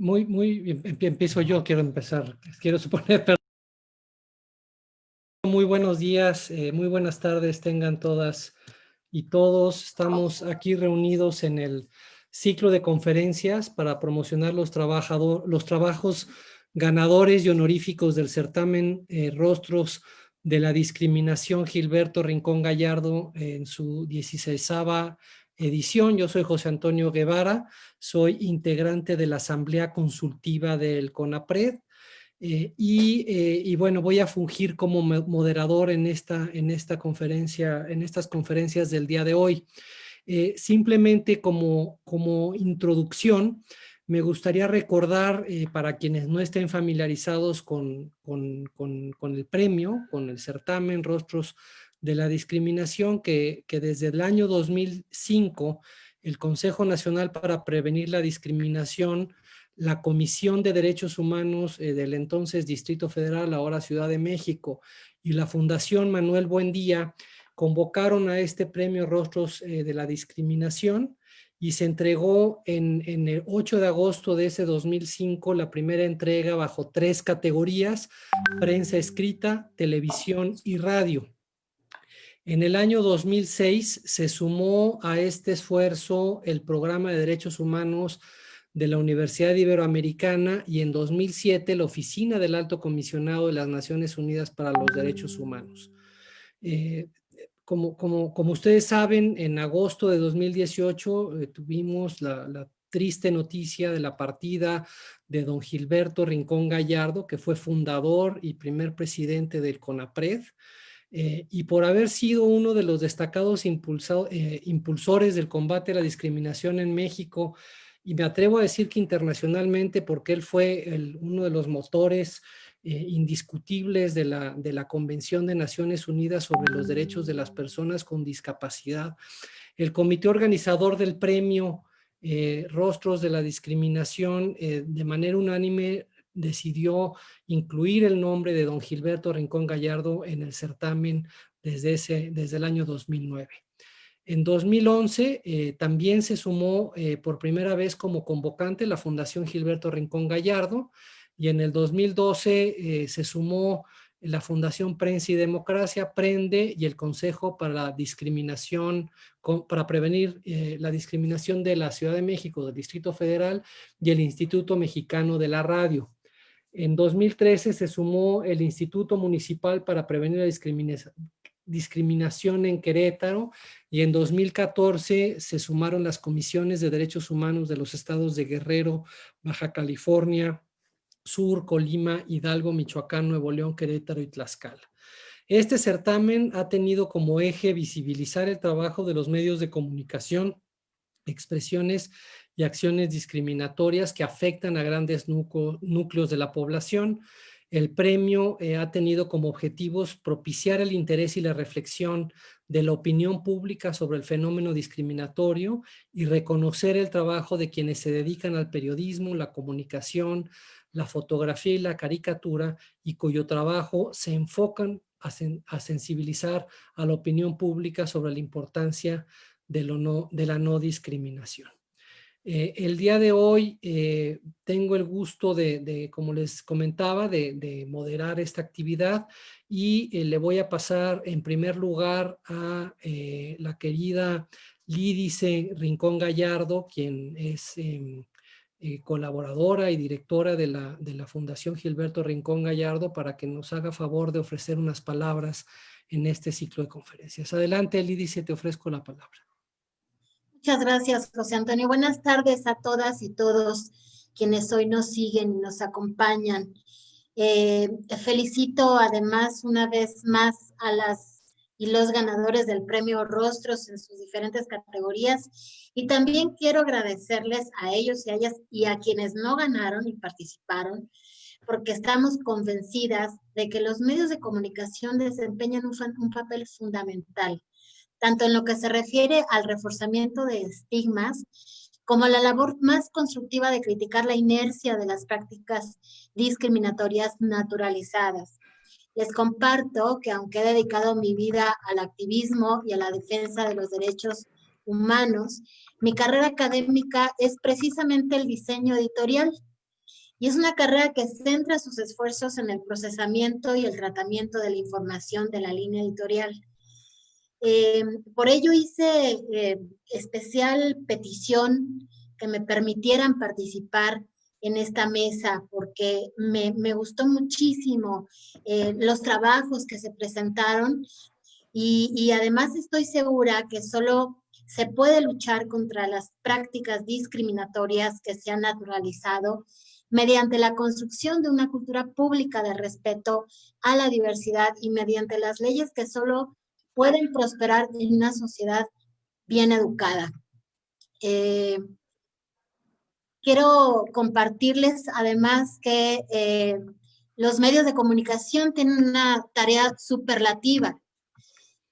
Empiezo yo, quiero empezar. Quiero suponer, pero muy buenos días, muy buenas tardes tengan todas y todos. Estamos aquí reunidos en el ciclo de conferencias para promocionar los trabajos ganadores y honoríficos del certamen Rostros de la Discriminación Gilberto Rincón Gallardo en su 16ª edición. Yo soy José Antonio Guevara, soy integrante de la Asamblea Consultiva del CONAPRED. Bueno, voy a fungir como moderador en esta conferencia, en estas conferencias del día de hoy. Simplemente como introducción, me gustaría recordar para quienes no estén familiarizados con el premio, con el certamen Rostros de la Discriminación, que desde el año 2005 el Consejo Nacional para Prevenir la Discriminación, la Comisión de Derechos Humanos del entonces Distrito Federal, ahora Ciudad de México, y la Fundación Manuel Buendía convocaron a este premio Rostros de la Discriminación y se entregó en el 8 de agosto de ese 2005 la primera entrega bajo 3 categorías: prensa escrita, televisión y radio. En el año 2006 se sumó a este esfuerzo el Programa de Derechos Humanos de la Universidad Iberoamericana y en 2007 la Oficina del Alto Comisionado de las Naciones Unidas para los Derechos Humanos. Como ustedes saben, en agosto de 2018 tuvimos la triste noticia de la partida de don Gilberto Rincón Gallardo, que fue fundador y primer presidente del CONAPRED, y por haber sido uno de los destacados impulsores del combate a la discriminación en México, y me atrevo a decir que internacionalmente, porque él fue uno de los motores indiscutibles de la Convención de Naciones Unidas sobre los Derechos de las Personas con Discapacidad. El comité organizador del premio Rostros de la Discriminación, de manera unánime, decidió incluir el nombre de don Gilberto Rincón Gallardo en el certamen desde el año 2009. En 2011 también se sumó por primera vez como convocante la Fundación Gilberto Rincón Gallardo, y en el 2012 se sumó la Fundación Prensa y Democracia, PRENDE, y el Consejo para la Discriminación, para prevenir la discriminación de la Ciudad de México, del Distrito Federal, y el Instituto Mexicano de la Radio. En 2013 se sumó el Instituto Municipal para Prevenir la Discriminación en Querétaro, y en 2014 se sumaron las comisiones de derechos humanos de los estados de Guerrero, Baja California Sur, Colima, Hidalgo, Michoacán, Nuevo León, Querétaro y Tlaxcala. Este certamen ha tenido como eje visibilizar el trabajo de los medios de comunicación, expresiones y acciones discriminatorias que afectan a grandes núcleos de la población. El premio ha tenido como objetivos propiciar el interés y la reflexión de la opinión pública sobre el fenómeno discriminatorio y reconocer el trabajo de quienes se dedican al periodismo, la comunicación, la fotografía y la caricatura, y cuyo trabajo se enfocan a sensibilizar a la opinión pública sobre la importancia de la no discriminación. El día de hoy tengo el gusto como les comentaba, de moderar esta actividad, y le voy a pasar en primer lugar a la querida Lídice Rincón Gallardo, quien es colaboradora y directora de la Fundación Gilberto Rincón Gallardo, para que nos haga favor de ofrecer unas palabras en este ciclo de conferencias. Adelante, Lídice, te ofrezco la palabra. Muchas gracias, José Antonio. Buenas tardes a todas y todos quienes hoy nos siguen y nos acompañan. Felicito además una vez más a las y los ganadores del premio Rostros en sus diferentes categorías, y también quiero agradecerles a ellos y a ellas y a quienes no ganaron y participaron, porque estamos convencidas de que los medios de comunicación desempeñan un papel fundamental, tanto en lo que se refiere al reforzamiento de estigmas, como la labor más constructiva de criticar la inercia de las prácticas discriminatorias naturalizadas. Les comparto que aunque he dedicado mi vida al activismo y a la defensa de los derechos humanos, mi carrera académica es precisamente el diseño editorial, y es una carrera que centra sus esfuerzos en el procesamiento y el tratamiento de la información de la línea editorial. Por ello hice especial petición que me permitieran participar en esta mesa, porque me gustó muchísimo los trabajos que se presentaron y además estoy segura que solo se puede luchar contra las prácticas discriminatorias que se han naturalizado mediante la construcción de una cultura pública de respeto a la diversidad y mediante las leyes que solo pueden prosperar en una sociedad bien educada. Quiero compartirles además que los medios de comunicación tienen una tarea superlativa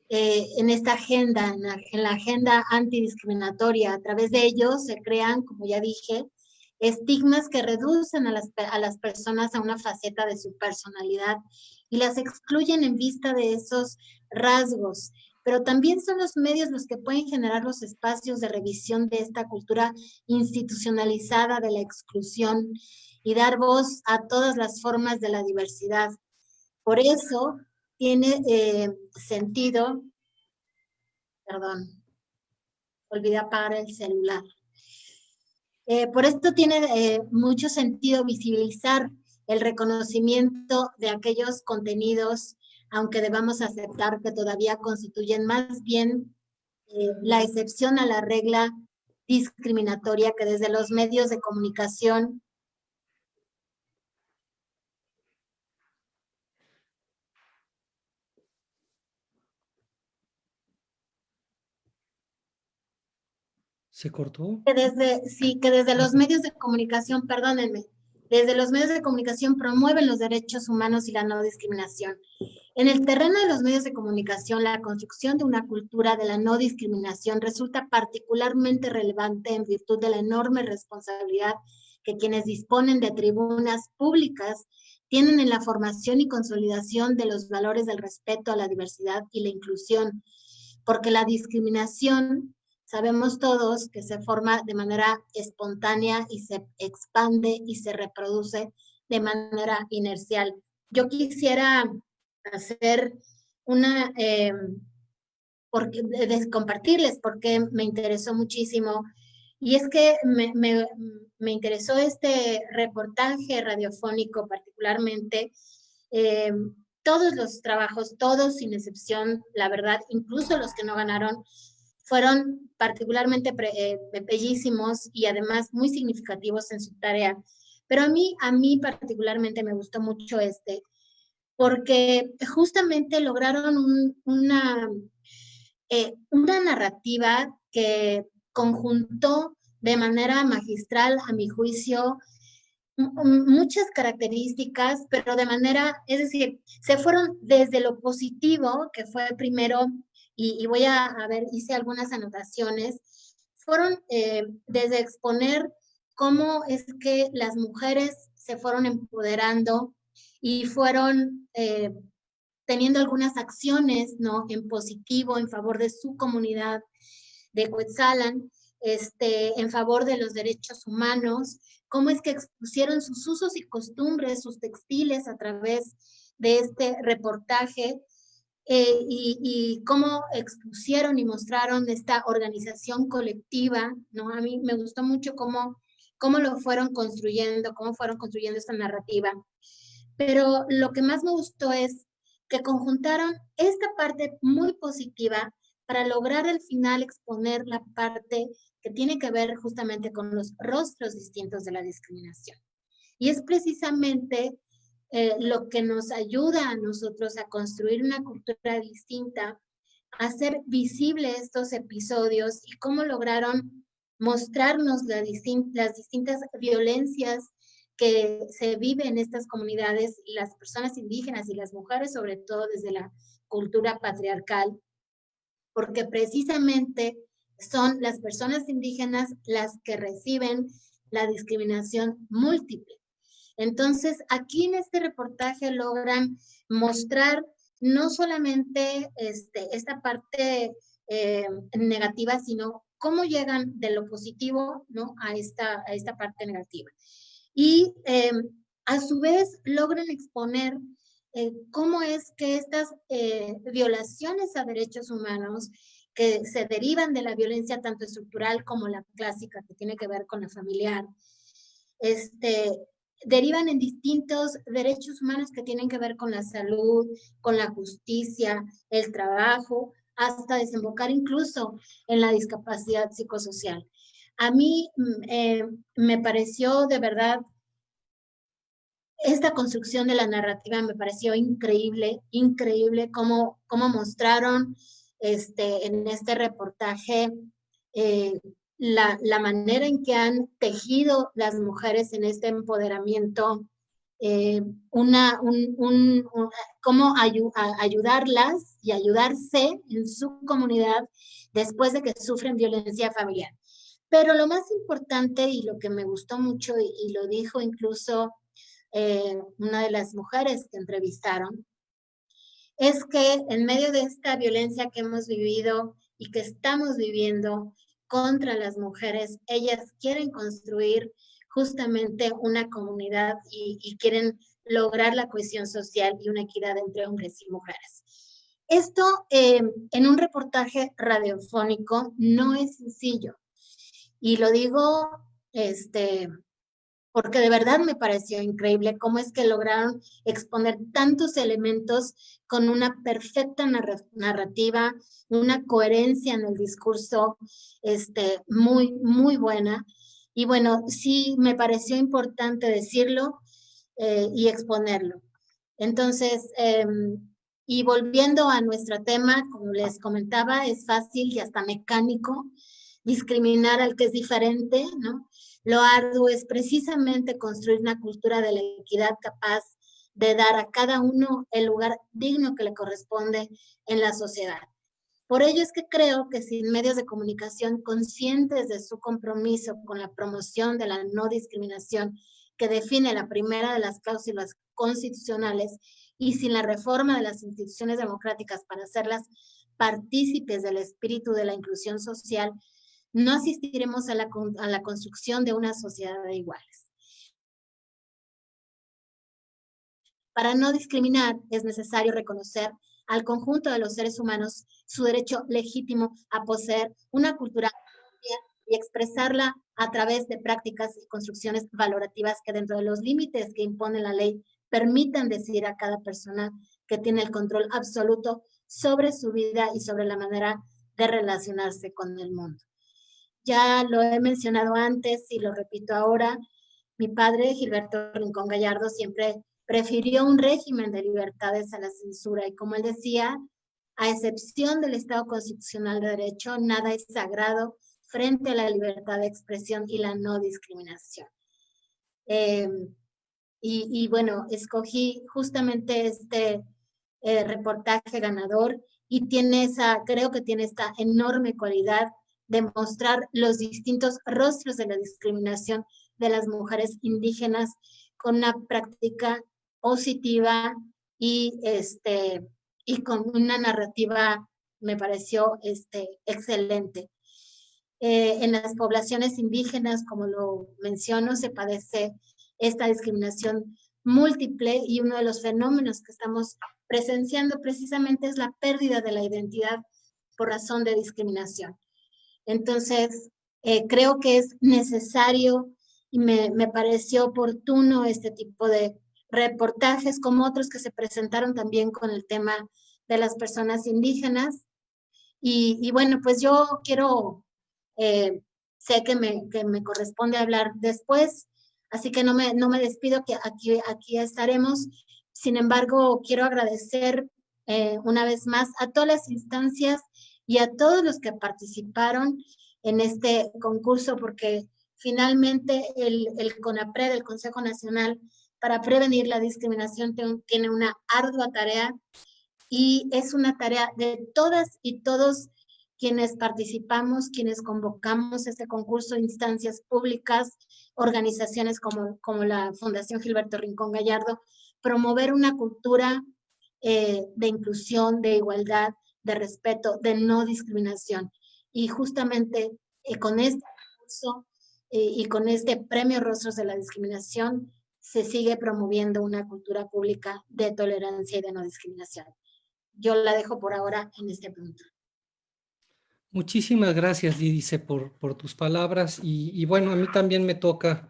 en esta agenda, en la agenda antidiscriminatoria. A través de ellos se crean, como ya dije, estigmas que reducen a las personas a una faceta de su personalidad y las excluyen en vista de esos rasgos. Pero también son los medios los que pueden generar los espacios de revisión de esta cultura institucionalizada de la exclusión y dar voz a todas las formas de la diversidad. Por eso tiene sentido, perdón, olvidé apagar el celular. Por esto tiene mucho sentido visibilizar el reconocimiento de aquellos contenidos, aunque debamos aceptar que todavía constituyen más bien la excepción a la regla discriminatoria que desde los medios de comunicación ¿Se cortó? que desde los medios de comunicación, perdónenme, desde los medios de comunicación promueven los derechos humanos y la no discriminación. En el terreno de los medios de comunicación, la construcción de una cultura de la no discriminación resulta particularmente relevante en virtud de la enorme responsabilidad que quienes disponen de tribunas públicas tienen en la formación y consolidación de los valores del respeto a la diversidad y la inclusión, porque la discriminación, sabemos todos que se forma de manera espontánea y se expande y se reproduce de manera inercial. Yo quisiera hacer una, compartirles porque me interesó muchísimo. Y es que me interesó este reportaje radiofónico particularmente. Eh, todos los trabajos, todos sin excepción, la verdad, incluso los que no ganaron, fueron particularmente bellísimos y además muy significativos en su tarea. Pero a mí particularmente me gustó mucho porque justamente lograron una narrativa que conjuntó de manera magistral, a mi juicio, muchas características, pero de manera, es decir, se fueron desde lo positivo, que fue primero, y voy a ver, hice algunas anotaciones, fueron desde exponer cómo es que las mujeres se fueron empoderando y fueron teniendo algunas acciones, ¿no? En positivo, en favor de su comunidad de Cuetzalan, en favor de los derechos humanos, cómo es que expusieron sus usos y costumbres, sus textiles a través de este reportaje, y cómo expusieron y mostraron esta organización colectiva, ¿no? A mí me gustó mucho cómo lo fueron construyendo, cómo fueron construyendo esta narrativa. Pero lo que más me gustó es que conjuntaron esta parte muy positiva para lograr al final exponer la parte que tiene que ver justamente con los rostros distintos de la discriminación. Y es precisamente lo que nos ayuda a nosotros a construir una cultura distinta, a hacer visible estos episodios y cómo lograron mostrarnos las distintas violencias que se viven en estas comunidades y las personas indígenas y las mujeres, sobre todo desde la cultura patriarcal, porque precisamente son las personas indígenas las que reciben la discriminación múltiple. Entonces, aquí en este reportaje logran mostrar no solamente esta parte negativa, sino cómo llegan de lo positivo, ¿no? a esta parte negativa. y a su vez logran exponer cómo es que estas violaciones a derechos humanos que se derivan de la violencia tanto estructural como la clásica que tiene que ver con la familiar, derivan en distintos derechos humanos que tienen que ver con la salud, con la justicia, el trabajo, hasta desembocar incluso en la discapacidad psicosocial. A mí me pareció de verdad, esta construcción de la narrativa me pareció increíble, increíble cómo mostraron en este reportaje la manera en que han tejido las mujeres en este empoderamiento, cómo ayudarlas y ayudarse en su comunidad después de que sufren violencia familiar. Pero lo más importante y lo que me gustó mucho, y lo dijo incluso una de las mujeres que entrevistaron, es que en medio de esta violencia que hemos vivido y que estamos viviendo contra las mujeres, ellas quieren construir justamente una comunidad y quieren lograr la cohesión social y una equidad entre hombres y mujeres. Esto en un reportaje radiofónico no es sencillo. Y lo digo porque de verdad me pareció increíble cómo es que lograron exponer tantos elementos con una perfecta narrativa, una coherencia en el discurso muy, muy buena. Y bueno, sí me pareció importante decirlo y exponerlo. Entonces, y volviendo a nuestro tema, como les comentaba, es fácil y hasta mecánico discriminar al que es diferente, ¿no? Lo arduo es precisamente construir una cultura de la equidad capaz de dar a cada uno el lugar digno que le corresponde en la sociedad. Por ello es que creo que sin medios de comunicación conscientes de su compromiso con la promoción de la no discriminación que define la primera de las cláusulas constitucionales y sin la reforma de las instituciones democráticas para hacerlas partícipes del espíritu de la inclusión social, no asistiremos a la construcción de una sociedad de iguales. Para no discriminar es necesario reconocer al conjunto de los seres humanos su derecho legítimo a poseer una cultura propia y expresarla a través de prácticas y construcciones valorativas que dentro de los límites que impone la ley permitan decidir a cada persona que tiene el control absoluto sobre su vida y sobre la manera de relacionarse con el mundo. Ya lo he mencionado antes y lo repito ahora, mi padre, Gilberto Rincón Gallardo, siempre prefirió un régimen de libertades a la censura y como él decía, a excepción del Estado Constitucional de Derecho, nada es sagrado frente a la libertad de expresión y la no discriminación. Y bueno, escogí justamente este reportaje ganador y creo que tiene esta enorme cualidad de mostrar los distintos rostros de la discriminación de las mujeres indígenas con una práctica positiva y con una narrativa, me pareció excelente. En las poblaciones indígenas, como lo menciono, se padece esta discriminación múltiple y uno de los fenómenos que estamos presenciando precisamente es la pérdida de la identidad por razón de discriminación. Entonces, creo que es necesario y me pareció oportuno este tipo de reportajes como otros que se presentaron también con el tema de las personas indígenas. Y bueno, pues yo quiero, sé que me corresponde hablar después, así que no me despido, que aquí estaremos. Sin embargo, quiero agradecer una vez más a todas las instancias y a todos los que participaron en este concurso, porque finalmente el CONAPRED, el Consejo Nacional para Prevenir la Discriminación, tiene una ardua tarea y es una tarea de todas y todos quienes participamos, quienes convocamos este concurso, instancias públicas, organizaciones como la Fundación Gilberto Rincón Gallardo, promover una cultura de inclusión, de igualdad, de respeto, de no discriminación. Y justamente con este concurso y con este premio Rostros de la Discriminación se sigue promoviendo una cultura pública de tolerancia y de no discriminación. Yo la dejo por ahora en este punto. Muchísimas gracias, Lidice, por tus palabras. Y bueno, a mí también me toca,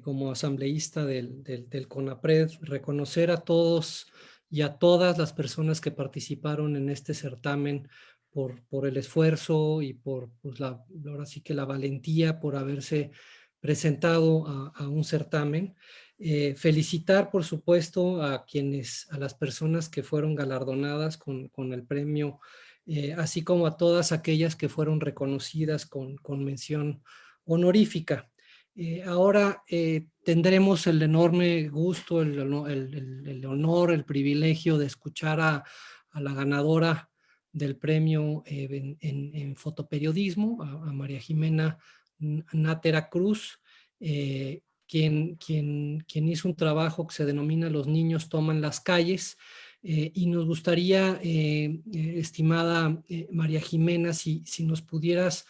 como asambleísta del CONAPRED, reconocer a todos y a todas las personas que participaron en este certamen por el esfuerzo y por pues, ahora sí que la valentía por haberse presentado a un certamen. Felicitar, por supuesto, a las personas que fueron galardonadas con el premio, así como a todas aquellas que fueron reconocidas con mención honorífica. Ahora tendremos el enorme gusto, el honor, el privilegio de escuchar a la ganadora del premio en fotoperiodismo, a María Jimena Nátera Cruz, quien hizo un trabajo que se denomina Los niños toman las calles. Y nos gustaría, estimada María Jimena, si nos pudieras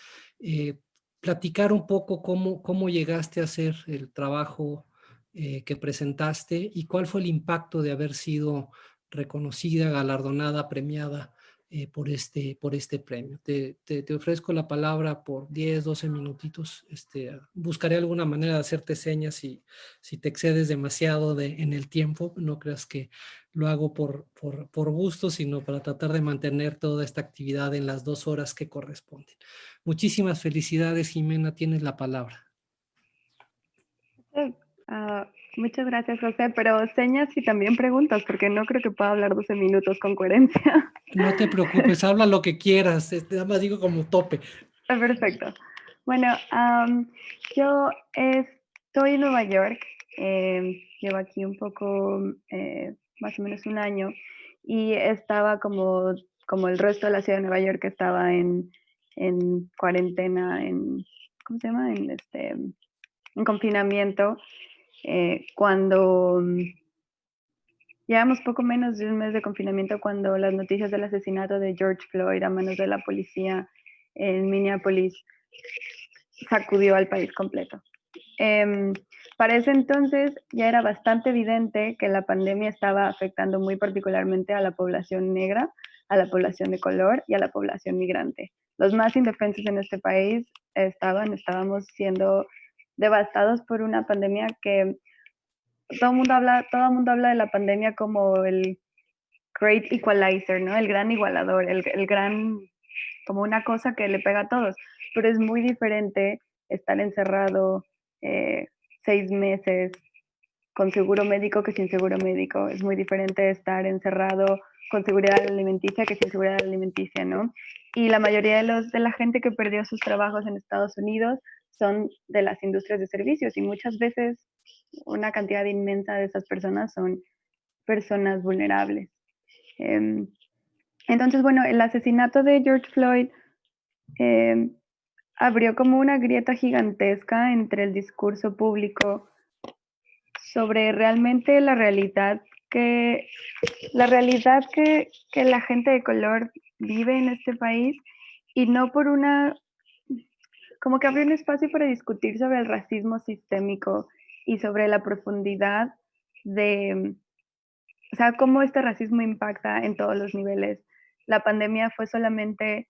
platicar un poco cómo llegaste a hacer el trabajo que presentaste y cuál fue el impacto de haber sido reconocida, galardonada, premiada por este premio. Te ofrezco la palabra por 10, 12 minutitos. Buscaré alguna manera de hacerte señas si te excedes demasiado en el tiempo. No creas que lo hago por gusto, sino para tratar de mantener toda esta actividad en las 2 horas que corresponden. Muchísimas felicidades, Jimena, tienes la palabra. Sí, muchas gracias, José, pero señas y también preguntas, porque no creo que pueda hablar 12 minutos con coherencia. No te preocupes, habla lo que quieras, nada más digo como tope. Perfecto. Bueno, yo estoy en Nueva York, llevo aquí un poco, más o menos un año, y estaba como el resto de la ciudad de Nueva York, que estaba en cuarentena, ¿cómo se llama? En confinamiento, cuando llevamos poco menos de un mes de confinamiento, cuando las noticias del asesinato de George Floyd a manos de la policía en Minneapolis sacudió al país completo. Para ese entonces ya era bastante evidente que la pandemia estaba afectando muy particularmente a la población negra, a la población de color y a la población migrante. Los más indefensos en este país estábamos siendo devastados por una pandemia que todo el mundo habla de la pandemia como el great equalizer, ¿no? El gran igualador, el gran, como una cosa que le pega a todos, pero es muy diferente estar encerrado 6 meses con seguro médico que sin seguro médico. Es muy diferente estar encerrado con seguridad alimenticia que sin seguridad alimenticia, ¿no? Y la mayoría de la gente que perdió sus trabajos en Estados Unidos son de las industrias de servicios y muchas veces una cantidad inmensa de esas personas son personas vulnerables. Entonces, bueno, el asesinato de George Floyd abrió como una grieta gigantesca entre el discurso público sobre realmente la realidad que la gente de color vive en este país y no por como que abrió un espacio para discutir sobre el racismo sistémico y sobre la profundidad o sea, cómo este racismo impacta en todos los niveles. La pandemia fue solamente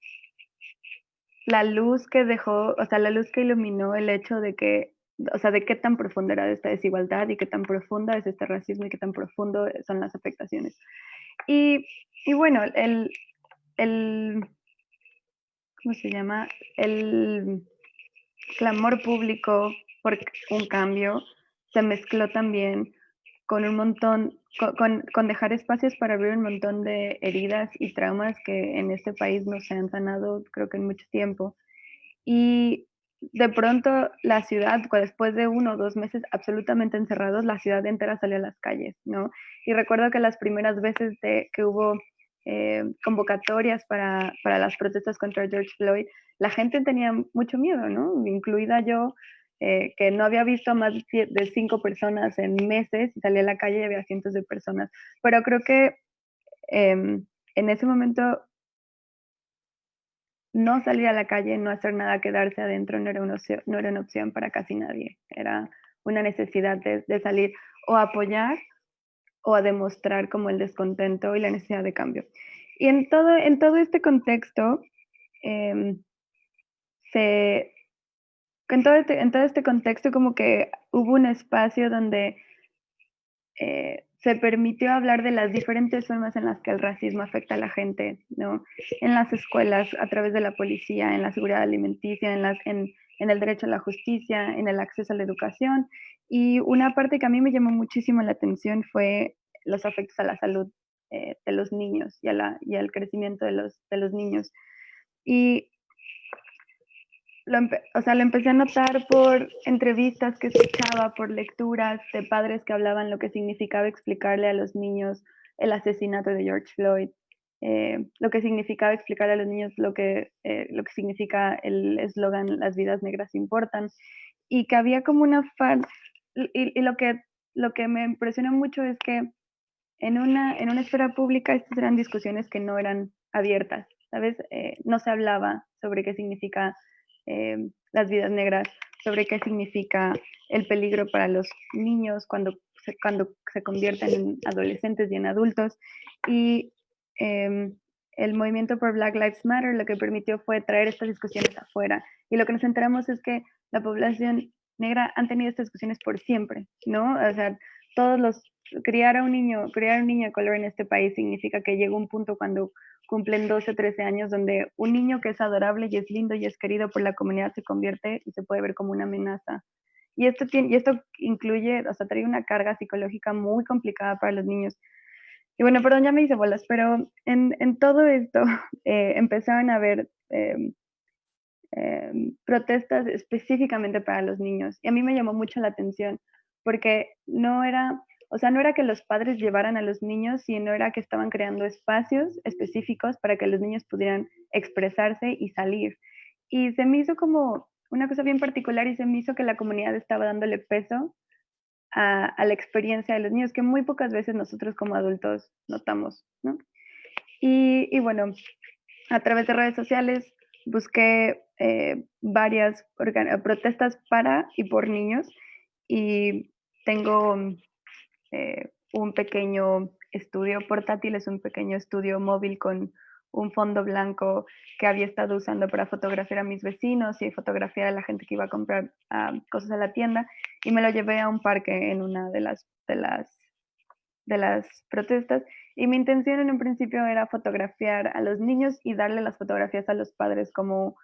la luz que dejó, o sea, la luz que iluminó el hecho de que, o sea, de qué tan profunda era esta desigualdad y qué tan profunda es este racismo y qué tan profundo son las afectaciones. Y bueno, ¿cómo se llama? El clamor público por un cambio se mezcló también con un montón, con dejar espacios para abrir un montón de heridas y traumas que en este país no se han sanado, creo que en mucho tiempo. Y de pronto la ciudad, después de 1 o 2 meses absolutamente encerrados, la ciudad entera salió a las calles, ¿no? Y recuerdo que las primeras veces que hubo convocatorias para las protestas contra George Floyd, la gente tenía mucho miedo, ¿no? Incluida yo, que no había visto a más de 5 personas en meses y salí a la calle y había cientos de personas. Pero creo que en ese momento no salir a la calle, no hacer nada, quedarse adentro no era una opción para casi nadie. Era una necesidad de salir o a apoyar o a demostrar como el descontento y la necesidad de cambio. Y en todo este contexto, em, se, en todo este contexto como que hubo un espacio donde se permitió hablar de las diferentes formas en las que el racismo afecta a la gente, ¿no? En las escuelas, a través de la policía, en la seguridad alimenticia, en el derecho a la justicia, en el acceso a la educación. Y una parte que a mí me llamó muchísimo la atención fue los efectos a la salud de los niños y al crecimiento de los niños. Y lo empecé a notar por entrevistas que escuchaba, por lecturas de padres que hablaban lo que significaba explicarle a los niños el asesinato de George Floyd, lo que significaba explicarle a los niños lo que significa el eslogan "Las vidas negras importan", y que había como una y lo que me impresionó mucho es que en una esfera pública estas eran discusiones que no eran abiertas, ¿sabes? No se hablaba sobre qué significa las vidas negras, sobre qué significa el peligro para los niños cuando se convierten en adolescentes y en adultos. Y el movimiento por Black Lives Matter lo que permitió fue traer estas discusiones afuera. Y lo que nos enteramos es que la población negra han tenido estas discusiones por siempre, ¿no? O sea, criar a un niño de color en este país significa que llega un punto cuando cumplen 12 o 13 años donde un niño que es adorable y es lindo y es querido por la comunidad se convierte y se puede ver como una amenaza. Y esto incluye, o sea, trae una carga psicológica muy complicada para los niños. Y bueno, perdón, ya me hice bolas, pero en todo esto empezaron a haber protestas específicamente para los niños. Y a mí me llamó mucho la atención porque no era, o sea, no era que los padres llevaran a los niños, sino era que estaban creando espacios específicos para que los niños pudieran expresarse y salir. Y se me hizo como una cosa bien particular y se me hizo que la comunidad estaba dándole peso a la experiencia de los niños, que muy pocas veces nosotros como adultos notamos, ¿no? Y bueno, a través de redes sociales busqué varias protestas para y por niños y tengo un pequeño estudio portátil, es un pequeño estudio móvil con un fondo blanco que había estado usando para fotografiar a mis vecinos y fotografiar a la gente que iba a comprar cosas a la tienda, y me lo llevé a un parque en una de las protestas, y mi intención en un principio era fotografiar a los niños y darle las fotografías a los padres como,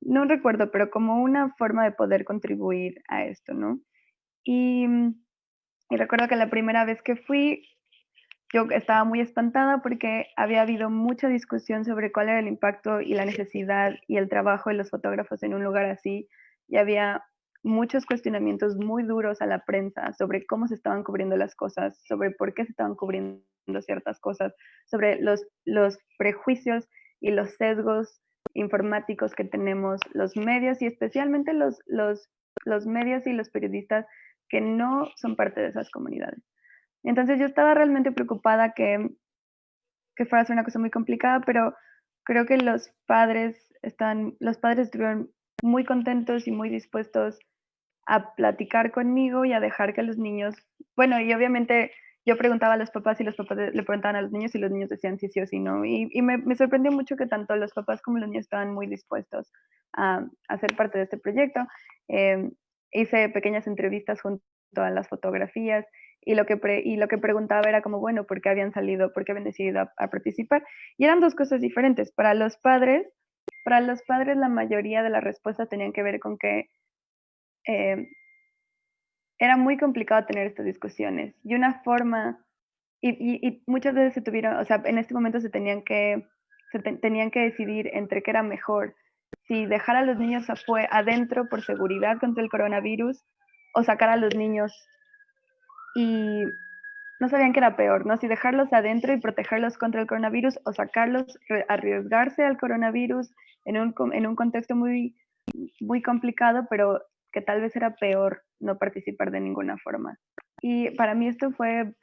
no recuerdo, pero como una forma de poder contribuir a esto, ¿no? Y, y recuerdo que la primera vez que fui, yo estaba muy espantada porque había habido mucha discusión sobre cuál era el impacto y la necesidad y el trabajo de los fotógrafos en un lugar así, y había muchos cuestionamientos muy duros a la prensa sobre cómo se estaban cubriendo las cosas, sobre por qué se estaban cubriendo ciertas cosas, sobre los prejuicios y los sesgos informáticos que tenemos los medios, y especialmente los medios y los periodistas que no son parte de esas comunidades. Entonces yo estaba realmente preocupada que fuera a ser una cosa muy complicada, pero creo que los padres estuvieron muy contentos y muy dispuestos a platicar conmigo y a dejar que los niños, bueno, y obviamente yo preguntaba a los papás y los papás le preguntaban a los niños y los niños decían sí, sí o sí, no. Y me sorprendió mucho que tanto los papás como los niños estaban muy dispuestos a ser parte de este proyecto. Eh, Hice pequeñas entrevistas junto a las fotografías, y lo que preguntaba era como, bueno, ¿por qué habían salido, por qué habían decidido a participar? Y eran dos cosas diferentes. Para los padres la mayoría de las respuestas tenían que ver con que eh, era muy complicado tener estas discusiones. Y una forma, y muchas veces se tuvieron, o sea, en este momento tenían que decidir entre qué era mejor, si dejar a los niños adentro por seguridad contra el coronavirus o sacar a los niños, y no sabían qué era peor, ¿no? Si dejarlos adentro y protegerlos contra el coronavirus o sacarlos, arriesgarse al coronavirus en un contexto muy, muy complicado, pero que tal vez era peor no participar de ninguna forma. Y para mí esto fue,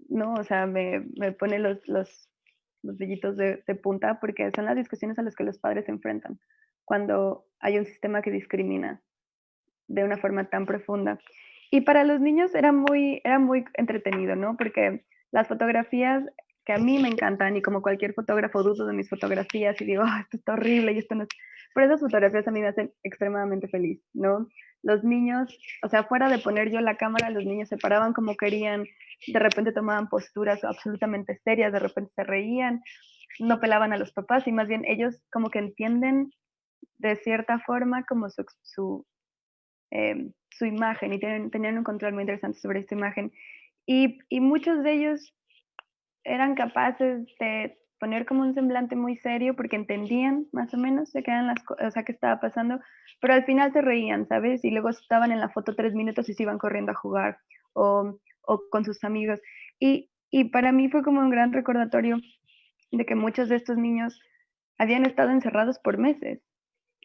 no, o sea, me pone los vellitos de punta, porque son las discusiones a las que los padres se enfrentan cuando hay un sistema que discrimina de una forma tan profunda. Y para los niños era muy entretenido, ¿no? Porque las fotografías que a mí me encantan, y como cualquier fotógrafo dudo de mis fotografías y digo, esto está horrible y esto no es... Pero esas fotografías a mí me hacen extremadamente feliz, ¿no? Los niños, o sea, fuera de poner yo la cámara, los niños se paraban como querían, de repente tomaban posturas absolutamente serias, de repente se reían, no pelaban a los papás y más bien ellos como que entienden de cierta forma como su imagen y tenían un control muy interesante sobre esta imagen. Y muchos de ellos eran capaces de poner como un semblante muy serio porque entendían más o menos de qué eran o sea, qué estaba pasando, pero al final se reían, ¿sabes? Y luego estaban en la foto 3 minutos y se iban corriendo a jugar o con sus amigos. Y para mí fue como un gran recordatorio de que muchos de estos niños habían estado encerrados por meses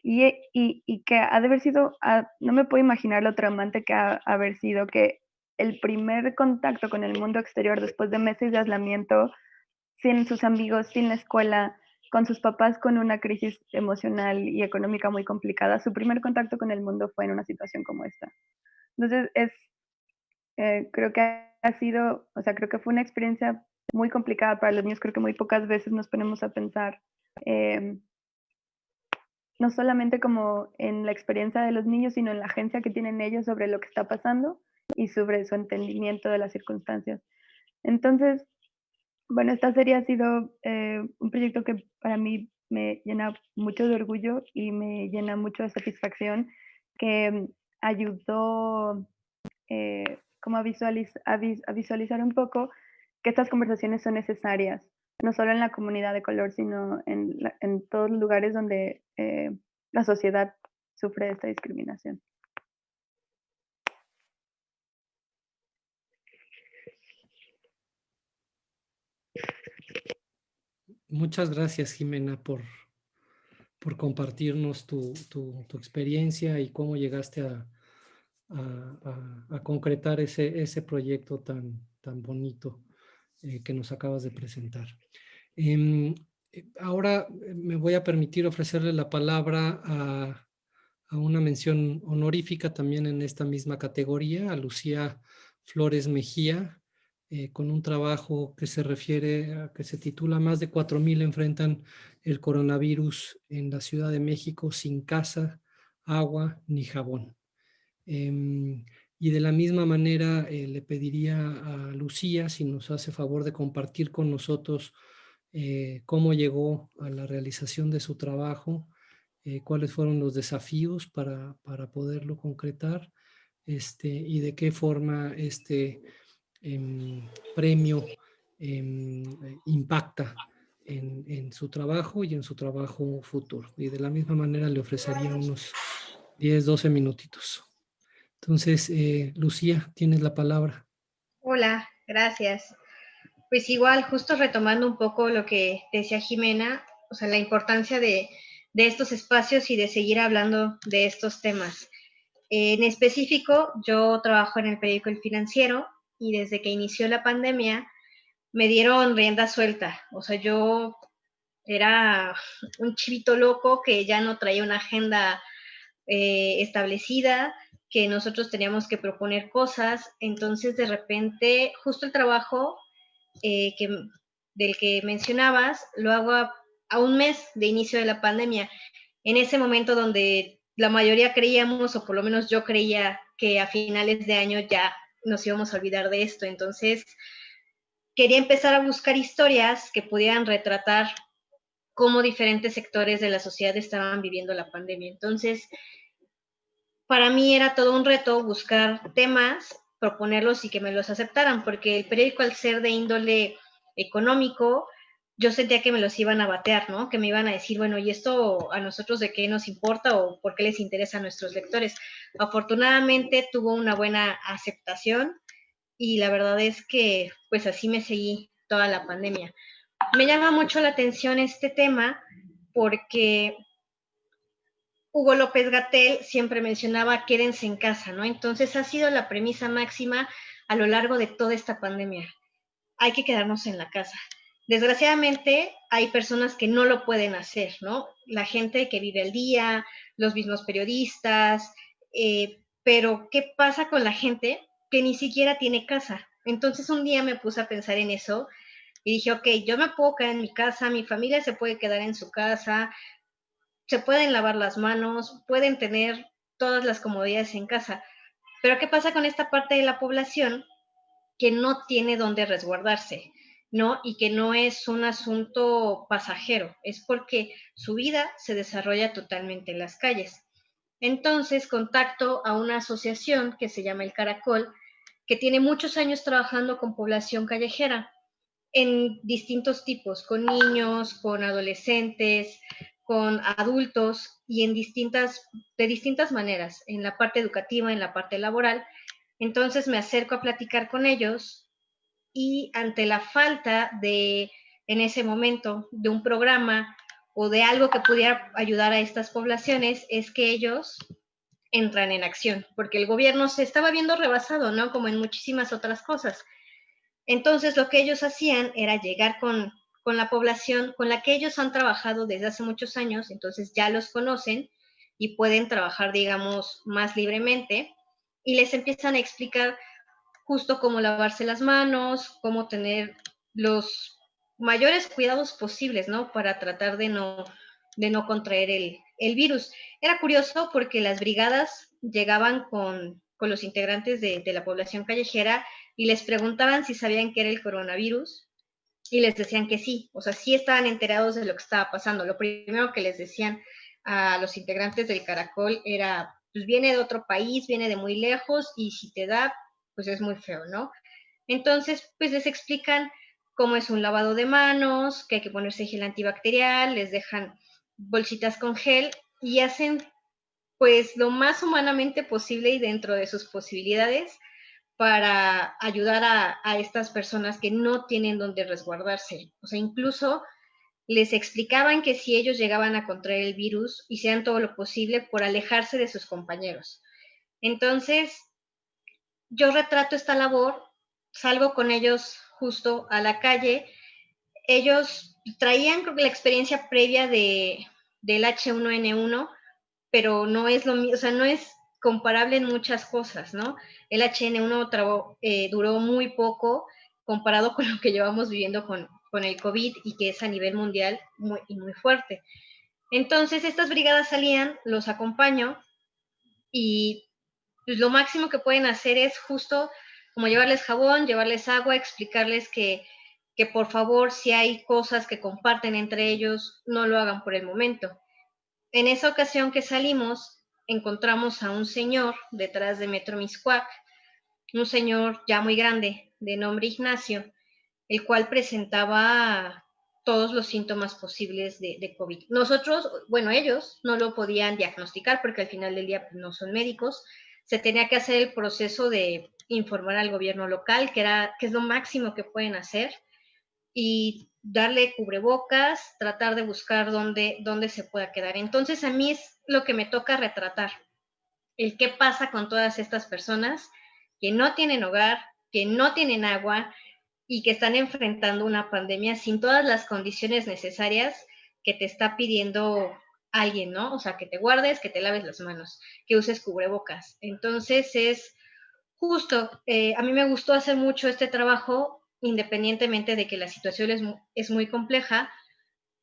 y que ha de haber sido, no me puedo imaginar lo traumante que ha haber sido que el primer contacto con el mundo exterior después de meses de aislamiento, sin sus amigos, sin la escuela, con sus papás con una crisis emocional y económica muy complicada, su primer contacto con el mundo fue en una situación como esta. Entonces, creo que ha sido, o sea, creo que fue una experiencia muy complicada para los niños, creo que muy pocas veces nos ponemos a pensar no solamente como en la experiencia de los niños, sino en la agencia que tienen ellos sobre lo que está pasando y sobre su entendimiento de las circunstancias. Entonces, bueno, esta serie ha sido un proyecto que para mí me llena mucho de orgullo y me llena mucho de satisfacción, que ayudó como a visualizar un poco que estas conversaciones son necesarias, no solo en la comunidad de color, sino en todos los lugares donde la sociedad sufre esta discriminación. Muchas gracias, Jimena, por compartirnos tu experiencia y cómo llegaste a concretar ese proyecto tan bonito que nos acabas de presentar. Ahora me voy a permitir ofrecerle la palabra a una mención honorífica también en esta misma categoría, a Lucía Flores Mejía, con un trabajo que se refiere a que se titula Más de 4,000 enfrentan el coronavirus en la Ciudad de México sin casa, agua ni jabón. Y de la misma manera le pediría a Lucía si nos hace favor de compartir con nosotros cómo llegó a la realización de su trabajo, cuáles fueron los desafíos para poderlo concretar, y de qué forma este premio impacta en su trabajo y en su trabajo futuro. Y de la misma manera le ofrecería unos 10, 12 minutitos. Entonces, Lucía, tienes la palabra. Hola, gracias. Pues igual, justo retomando un poco lo que decía Jimena, o sea, la importancia de estos espacios y de seguir hablando de estos temas. En específico, yo trabajo en el periódico El Financiero y desde que inició la pandemia me dieron rienda suelta. O sea, yo era un chivito loco que ya no traía una agenda establecida, que nosotros teníamos que proponer cosas. Entonces, de repente, justo el trabajo del que mencionabas, lo hago a un mes de inicio de la pandemia. En ese momento donde la mayoría creíamos, o por lo menos yo creía, que a finales de año ya nos íbamos a olvidar de esto. Entonces, quería empezar a buscar historias que pudieran retratar cómo diferentes sectores de la sociedad estaban viviendo la pandemia. Entonces, para mí era todo un reto buscar temas, proponerlos y que me los aceptaran, porque el periódico, al ser de índole económico, yo sentía que me los iban a batear, ¿no? Que me iban a decir, bueno, ¿y esto a nosotros de qué nos importa o por qué les interesa a nuestros lectores? Afortunadamente tuvo una buena aceptación y la verdad es que pues así me seguí toda la pandemia. Me llama mucho la atención este tema porque Hugo López-Gatell siempre mencionaba quédense en casa, ¿no? Entonces ha sido la premisa máxima a lo largo de toda esta pandemia. Hay que quedarnos en la casa. Desgraciadamente hay personas que no lo pueden hacer, ¿no? La gente que vive al día, los mismos periodistas, pero ¿qué pasa con la gente que ni siquiera tiene casa? Entonces un día me puse a pensar en eso y dije, ok, yo me puedo quedar en mi casa, mi familia se puede quedar en su casa, se pueden lavar las manos, pueden tener todas las comodidades en casa, pero ¿qué pasa con esta parte de la población que no tiene dónde resguardarse, ¿no? Y que no es un asunto pasajero, es porque su vida se desarrolla totalmente en las calles. Entonces contacto a una asociación que se llama El Caracol, que tiene muchos años trabajando con población callejera en distintos tipos, con niños, con adolescentes, con adultos y de distintas maneras, en la parte educativa, en la parte laboral. Entonces me acerco a platicar con ellos y ante la falta de, en ese momento, de un programa o de algo que pudiera ayudar a estas poblaciones, es que ellos entran en acción, porque el gobierno se estaba viendo rebasado, ¿no? Como en muchísimas otras cosas. Entonces, lo que ellos hacían era llegar con la población con la que ellos han trabajado desde hace muchos años, entonces ya los conocen y pueden trabajar, digamos, más libremente, y les empiezan a explicar justo cómo lavarse las manos, cómo tener los mayores cuidados posibles, ¿no? Para tratar de no contraer el virus. Era curioso porque las brigadas llegaban con los integrantes de la población callejera y les preguntaban si sabían qué era el coronavirus y les decían que sí, o sea, sí estaban enterados de lo que estaba pasando. Lo primero que les decían a los integrantes del Caracol era, pues viene de otro país, viene de muy lejos y si te da, pues es muy feo, ¿no? Entonces, pues les explican cómo es un lavado de manos, que hay que ponerse gel antibacterial, les dejan bolsitas con gel y hacen pues lo más humanamente posible y dentro de sus posibilidades para ayudar a estas personas que no tienen donde resguardarse. O sea, incluso les explicaban que si ellos llegaban a contraer el virus, hicieran todo lo posible por alejarse de sus compañeros. Entonces, yo retrato esta labor, salgo con ellos justo a la calle. Ellos traían creo que la experiencia previa del H1N1, pero no es lo mismo, o sea, no es comparable en muchas cosas, ¿no? El H1N1 duró muy poco comparado con lo que llevamos viviendo con el COVID y que es a nivel mundial muy, muy fuerte. Entonces, estas brigadas salían, los acompaño y pues, lo máximo que pueden hacer es justo como llevarles jabón, llevarles agua, explicarles que por favor, si hay cosas que comparten entre ellos, no lo hagan por el momento. En esa ocasión que salimos, encontramos a un señor detrás de Metro Miscuac, un señor ya muy grande, de nombre Ignacio, el cual presentaba todos los síntomas posibles de COVID. Nosotros, bueno, ellos no lo podían diagnosticar porque al final del día no son médicos. Se tenía que hacer el proceso de informar al gobierno local, que es lo máximo que pueden hacer, y darle cubrebocas, tratar de buscar dónde se pueda quedar. Entonces a mí es lo que me toca retratar, el qué pasa con todas estas personas que no tienen hogar, que no tienen agua y que están enfrentando una pandemia sin todas las condiciones necesarias que te está pidiendo alguien, ¿no? O sea, que te guardes, que te laves las manos, que uses cubrebocas. Entonces es justo, a mí me gustó hacer mucho este trabajo, independientemente de que la situación es muy compleja,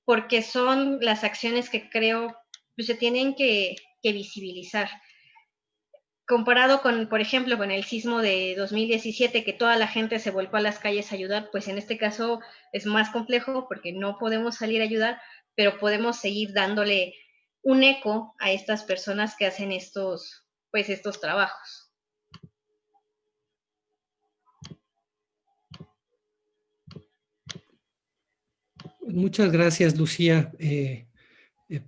porque son las acciones que creo pues, se tienen que visibilizar. Comparado con, por ejemplo, con el sismo de 2017, que toda la gente se volcó a las calles a ayudar, pues en este caso es más complejo porque no podemos salir a ayudar, pero podemos seguir dándole un eco a estas personas que hacen estos trabajos. Muchas gracias, Lucía,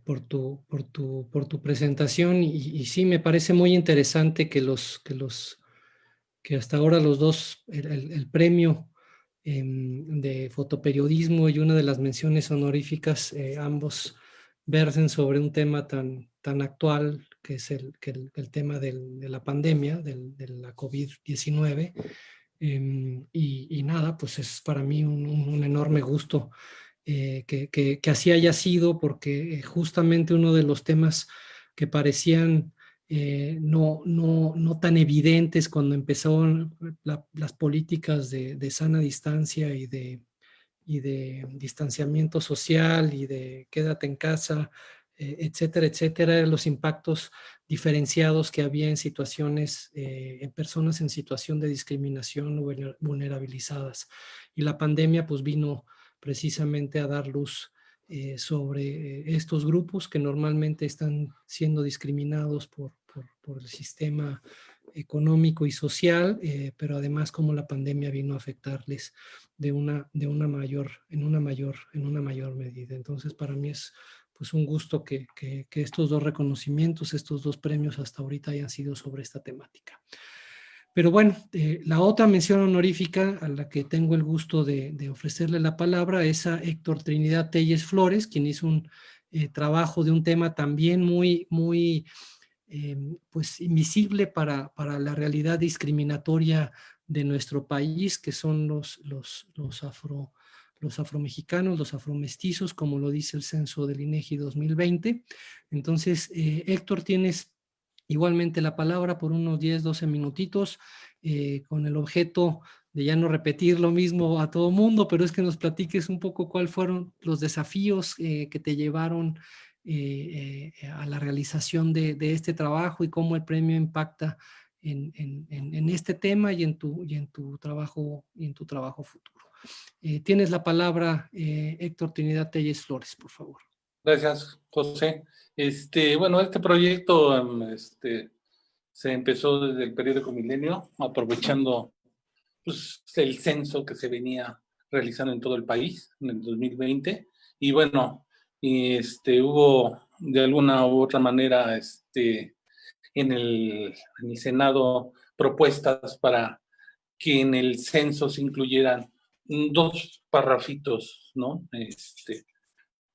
por tu presentación y sí, me parece muy interesante que hasta ahora los dos, el premio de fotoperiodismo y una de las menciones honoríficas, ambos versen sobre un tema tan actual que es el tema de la pandemia, de la COVID-19. Y nada, pues es para mí un enorme gusto que así haya sido, porque justamente uno de los temas que parecían no tan evidentes cuando empezaron las políticas de sana distancia y de distanciamiento social y de quédate en casa, etcétera, etcétera, eran los impactos diferenciados que había en situaciones, en personas en situación de discriminación o vulnerabilizadas. Y la pandemia pues vino precisamente a dar luz sobre estos grupos que normalmente están siendo discriminados por el sistema económico y social, pero además como la pandemia vino a afectarles de una mayor, en una mayor medida. Entonces, para mí es pues un gusto que estos dos reconocimientos, estos dos premios hasta ahorita hayan sido sobre esta temática. Pero bueno, la otra mención honorífica a la que tengo el gusto de ofrecerle la palabra es a Héctor Trinidad Telles Flores, quien hizo un trabajo de un tema también muy pues invisible para la realidad discriminatoria de nuestro país, que son los afromexicanos, los afromestizos, como lo dice el censo del INEGI 2020. Entonces, Héctor, tienes igualmente la palabra por unos 10, 12 minutitos, con el objeto de ya no repetir lo mismo a todo mundo, pero es que nos platiques un poco cuáles fueron los desafíos que te llevaron a la realización de este trabajo y cómo el premio impacta en este tema y en tu trabajo futuro. Tienes la palabra, Héctor Trinidad Telles Flores, por favor. Gracias, José. Bueno, este proyecto se empezó desde el periódico Milenio, aprovechando pues, el censo que se venía realizando en todo el país en el 2020. Y bueno, hubo de alguna u otra manera en el Senado propuestas para que en el censo se incluyeran dos parrafitos, ¿no?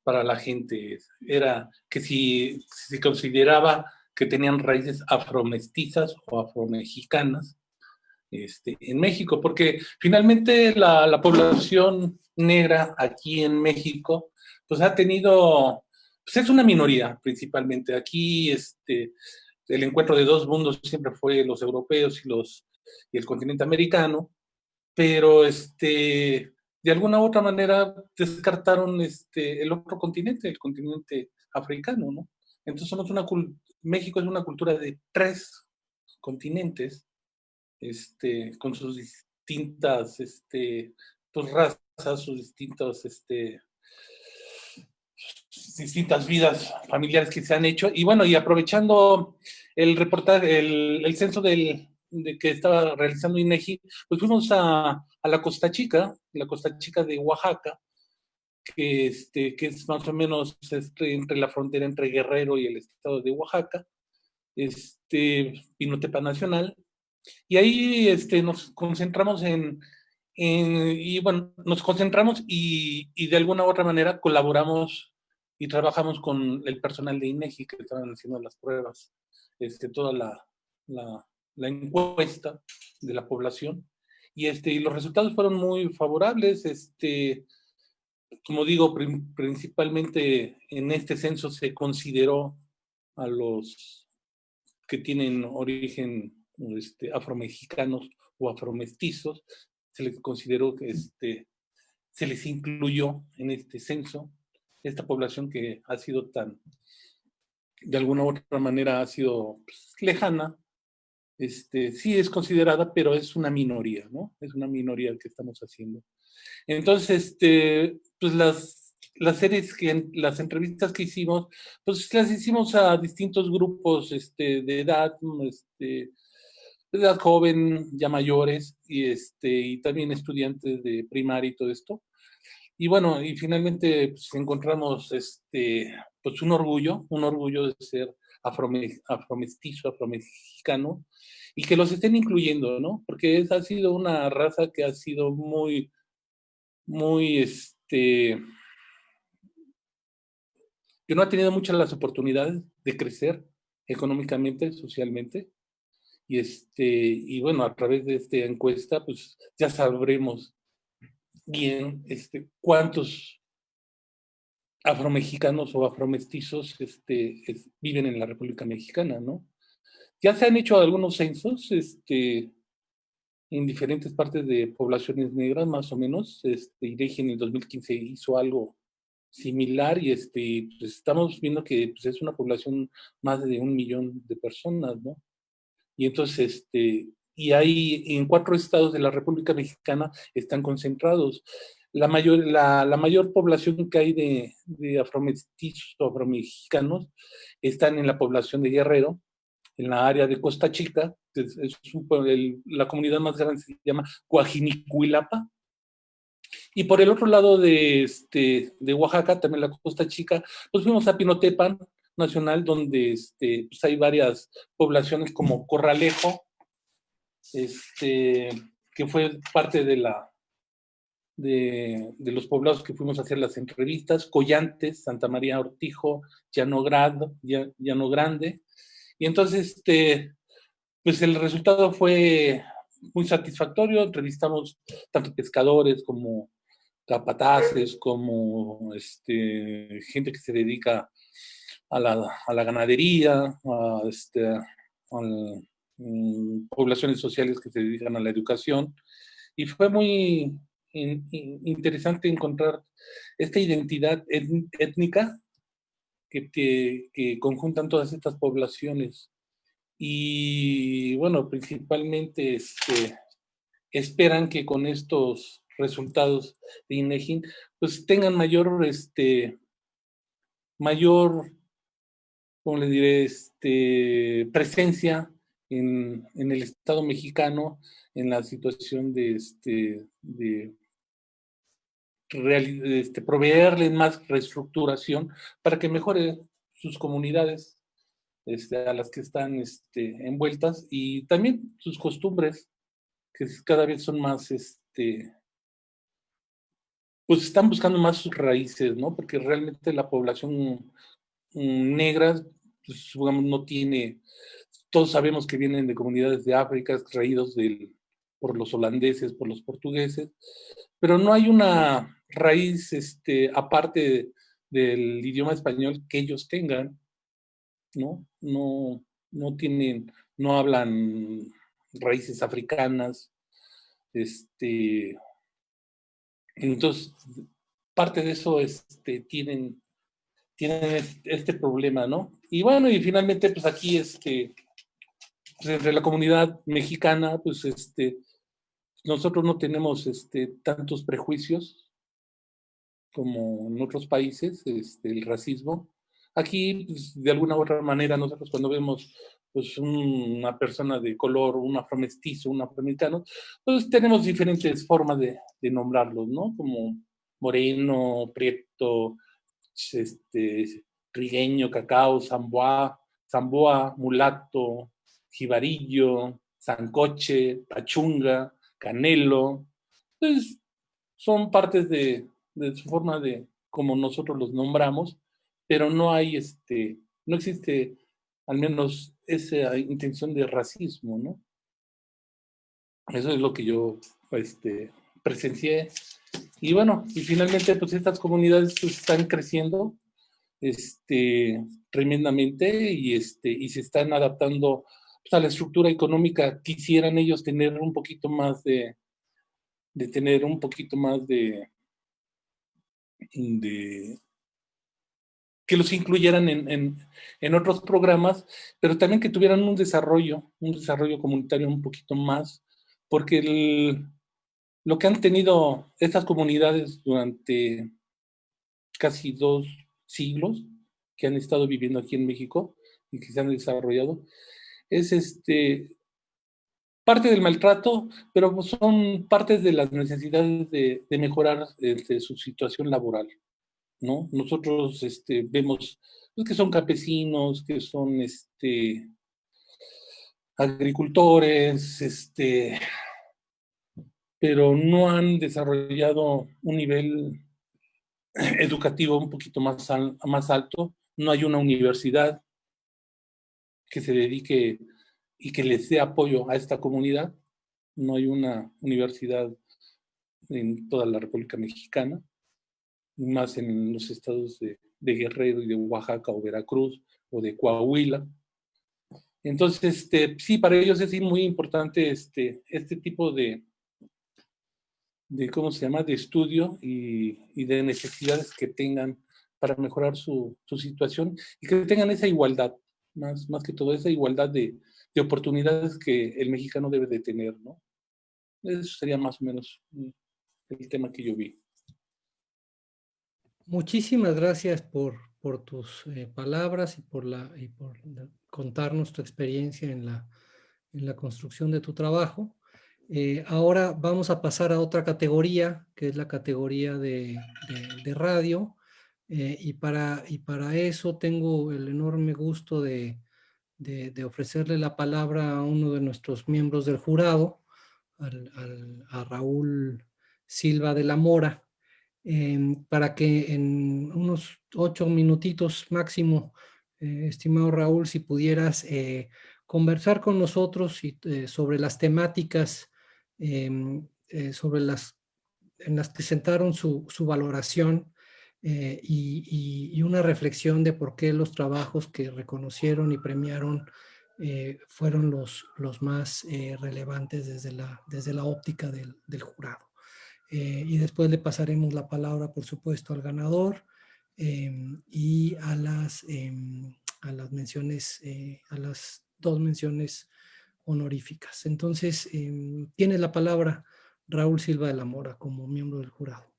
Para la gente. Era que si se consideraba que tenían raíces afromestizas o afromexicanas en México, porque finalmente la población negra aquí en México, pues ha tenido, pues es una minoría principalmente. Aquí el encuentro de dos mundos siempre fue los europeos y el continente americano, pero de alguna u otra manera descartaron el otro continente, el continente africano, ¿no? Entonces México es una cultura de tres continentes, con sus distintas pues, razas, sus distintas vidas familiares que se han hecho. Y bueno, y aprovechando el reportaje, el censo de que estaba realizando INEGI, pues fuimos a la Costa Chica de Oaxaca, que es más o menos entre la frontera entre Guerrero y el estado de Oaxaca, Pinotepa Nacional, y ahí nos concentramos y bueno, nos concentramos y de alguna u otra manera colaboramos y trabajamos con el personal de INEGI que estaban haciendo las pruebas, toda la encuesta de la población, y los resultados fueron muy favorables. Como digo, principalmente en este censo se consideró a los que tienen origen afromexicanos o afromestizos, se les consideró que se les incluyó en este censo, esta población que ha sido de alguna u otra manera ha sido pues, lejana, sí es considerada, pero es una minoría, ¿no? Es una minoría que estamos haciendo. Entonces, pues las series, las entrevistas que hicimos, pues las hicimos a distintos grupos de edad, de edad joven, ya mayores, y también estudiantes de primaria y todo esto. Y bueno, y finalmente pues, encontramos pues un orgullo de ser afromestizo, afromexicano, y que los estén incluyendo, ¿no? Porque ha sido una raza que ha sido muy, que no ha tenido muchas las oportunidades de crecer económicamente, socialmente, y bueno, a través de esta encuesta, pues ya sabremos bien cuántos afromexicanos o afromestizos viven en la República Mexicana, ¿no? Ya se han hecho algunos censos en diferentes partes de poblaciones negras, más o menos. INEGI en el 2015 hizo algo similar y pues estamos viendo que pues, es una población más de 1 millón de personas, ¿no? Y entonces, y hay en 4 estados de la República Mexicana están concentrados. La mayor población que hay de afromestizos o afromexicanos están en la población de Guerrero, en la área de Costa Chica, que la comunidad más grande se llama Coajinicuilapa, y por el otro lado de Oaxaca, también la Costa Chica, pues fuimos a Pinotepan Nacional, donde pues hay varias poblaciones como Corralejo, que fue parte de los poblados que fuimos a hacer las entrevistas, Collantes, Santa María Ortijo, Llano Grande, y entonces pues el resultado fue muy satisfactorio. Entrevistamos tanto pescadores como capataces, como gente que se dedica a la ganadería, poblaciones sociales que se dedican a la educación. Y fue muy interesante encontrar esta identidad étnica que conjuntan todas estas poblaciones. Y bueno, principalmente esperan que con estos resultados de INEGI pues tengan mayor, ¿cómo le diré? Presencia en el Estado mexicano, en la situación de proveerles más reestructuración para que mejore sus comunidades a las que están envueltas, y también sus costumbres, que cada vez son más, pues están buscando más sus raíces, ¿no? Porque realmente la población negra, pues, digamos, no tiene, todos sabemos que vienen de comunidades de África, traídos por los holandeses, por los portugueses, pero no hay una raíz aparte del idioma español que ellos tengan, ¿no? No tienen, no hablan raíces africanas, entonces parte de eso tienen este problema, ¿no? Y bueno, y finalmente pues aquí pues, entre la comunidad mexicana, pues nosotros no tenemos tantos prejuicios como en otros países, el racismo. Aquí, pues, de alguna u otra manera, nosotros cuando vemos pues, una persona de color, un afromestizo, un afroamericano, pues tenemos diferentes formas de nombrarlos, ¿no? Como moreno, prieto, trigueño, cacao, zamboa, mulato, jibarillo, sancoche, pachunga, canelo. Pues son partes de su forma de como nosotros los nombramos, pero no hay no existe al menos esa intención de racismo, ¿no? Eso es lo que yo presencié. Y bueno, y finalmente pues estas comunidades pues, están creciendo tremendamente y se están adaptando pues, a la estructura económica. Quisieran ellos tener un poquito más tener un poquito más que los incluyeran en otros programas, pero también que tuvieran un desarrollo comunitario un poquito más, porque lo que han tenido estas comunidades durante casi 2 siglos que han estado viviendo aquí en México y que se han desarrollado, es parte del maltrato, pero son partes de las necesidades de mejorar su situación laboral, ¿no? Nosotros vemos pues, que son campesinos, que son agricultores, pero no han desarrollado un nivel educativo un poquito más alto. No hay una universidad que se dedique y que les dé apoyo a esta comunidad. No hay una universidad en toda la República Mexicana, más en los estados de Guerrero y de Oaxaca o Veracruz o de Coahuila. Entonces, sí, para ellos es muy importante este tipo de ¿cómo se llama?, de estudio y de necesidades que tengan para mejorar su situación y que tengan esa igualdad, más que todo, esa igualdad de oportunidades que el mexicano debe de tener, ¿no? Eso sería más o menos el tema que yo vi. Muchísimas gracias por tus palabras y por contarnos tu experiencia en la construcción de tu trabajo. Ahora vamos a pasar a otra categoría, que es la categoría de radio. Y para eso tengo el enorme gusto de ofrecerle la palabra a uno de nuestros miembros del jurado, a Raúl Silva de la Mora, para que en unos 8 minutitos máximo, estimado Raúl, si pudieras conversar con nosotros sobre las temáticas en las que sentaron su valoración, y una reflexión de por qué los trabajos que reconocieron y premiaron fueron los más relevantes desde la óptica del jurado. Y después le pasaremos la palabra, por supuesto, al ganador, y a las menciones, a las 2 menciones honoríficas. Entonces, tiene la palabra Raúl Silva de la Mora como miembro del jurado.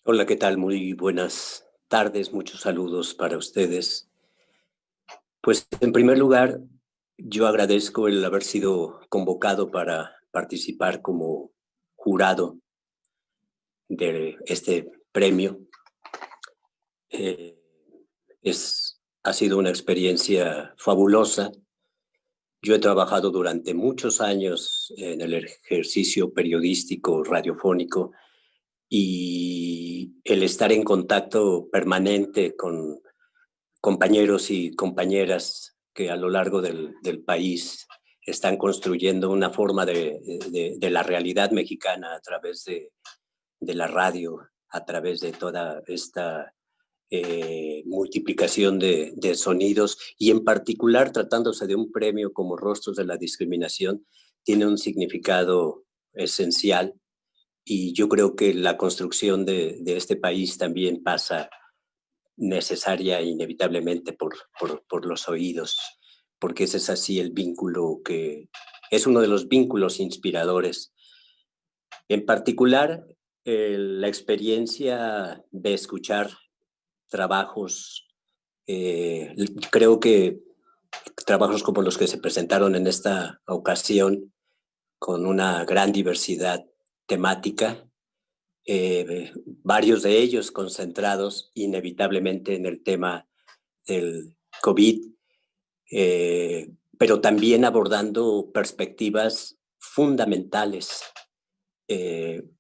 Hola, ¿qué tal? Muy buenas tardes, muchos saludos para ustedes. Pues, en primer lugar, yo agradezco el haber sido convocado para participar como jurado de este premio. Ha sido una experiencia fabulosa. Yo he trabajado durante muchos años en el ejercicio periodístico radiofónico y el estar en contacto permanente con compañeros y compañeras que a lo largo del país están construyendo una forma de la realidad mexicana a través de la radio, a través de toda esta multiplicación de sonidos, y en particular tratándose de un premio como Rostros de la Discriminación, tiene un significado esencial, y yo creo que la construcción de este país también pasa necesaria e inevitablemente por los oídos, porque ese es así el vínculo que es uno de los vínculos inspiradores. En particular, la experiencia de escuchar trabajos, creo que trabajos como los que se presentaron en esta ocasión, con una gran diversidad temática, varios de ellos concentrados inevitablemente en el tema del COVID, pero también abordando perspectivas fundamentales.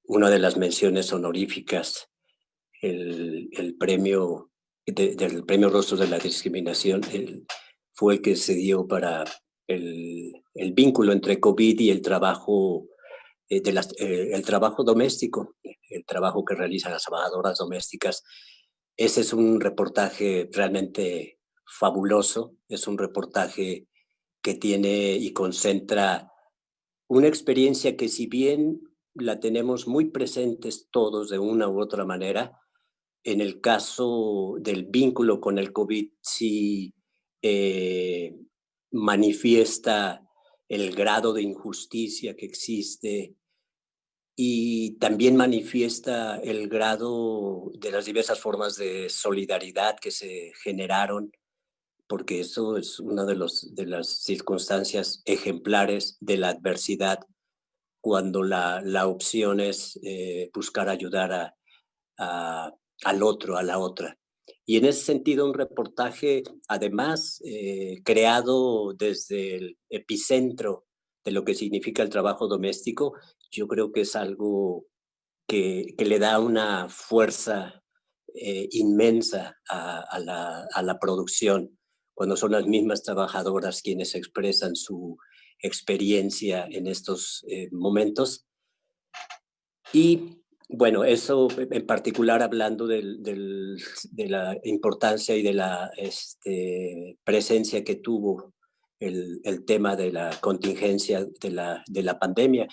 Una de las menciones honoríficas, el premio del Premio Rostros de la Discriminación, fue el que se dio para el vínculo entre COVID y el trabajo el trabajo doméstico, el trabajo que realizan las trabajadoras domésticas. Ese es un reportaje realmente fabuloso, es un reportaje que tiene y concentra una experiencia que, si bien la tenemos muy presentes todos de una u otra manera, en el caso del vínculo con el COVID sí manifiesta el grado de injusticia que existe, y también manifiesta el grado de las diversas formas de solidaridad que se generaron, porque eso es una de las circunstancias ejemplares de la adversidad, cuando la opción es buscar ayudar al otro, a la otra. Y en ese sentido, un reportaje, además, creado desde el epicentro de lo que significa el trabajo doméstico, yo creo que es algo que le da una fuerza inmensa a la producción, cuando son las mismas trabajadoras quienes expresan su experiencia en estos momentos. Y bueno, eso en particular hablando de la importancia y de la presencia que tuvo el tema de la contingencia de la pandemia,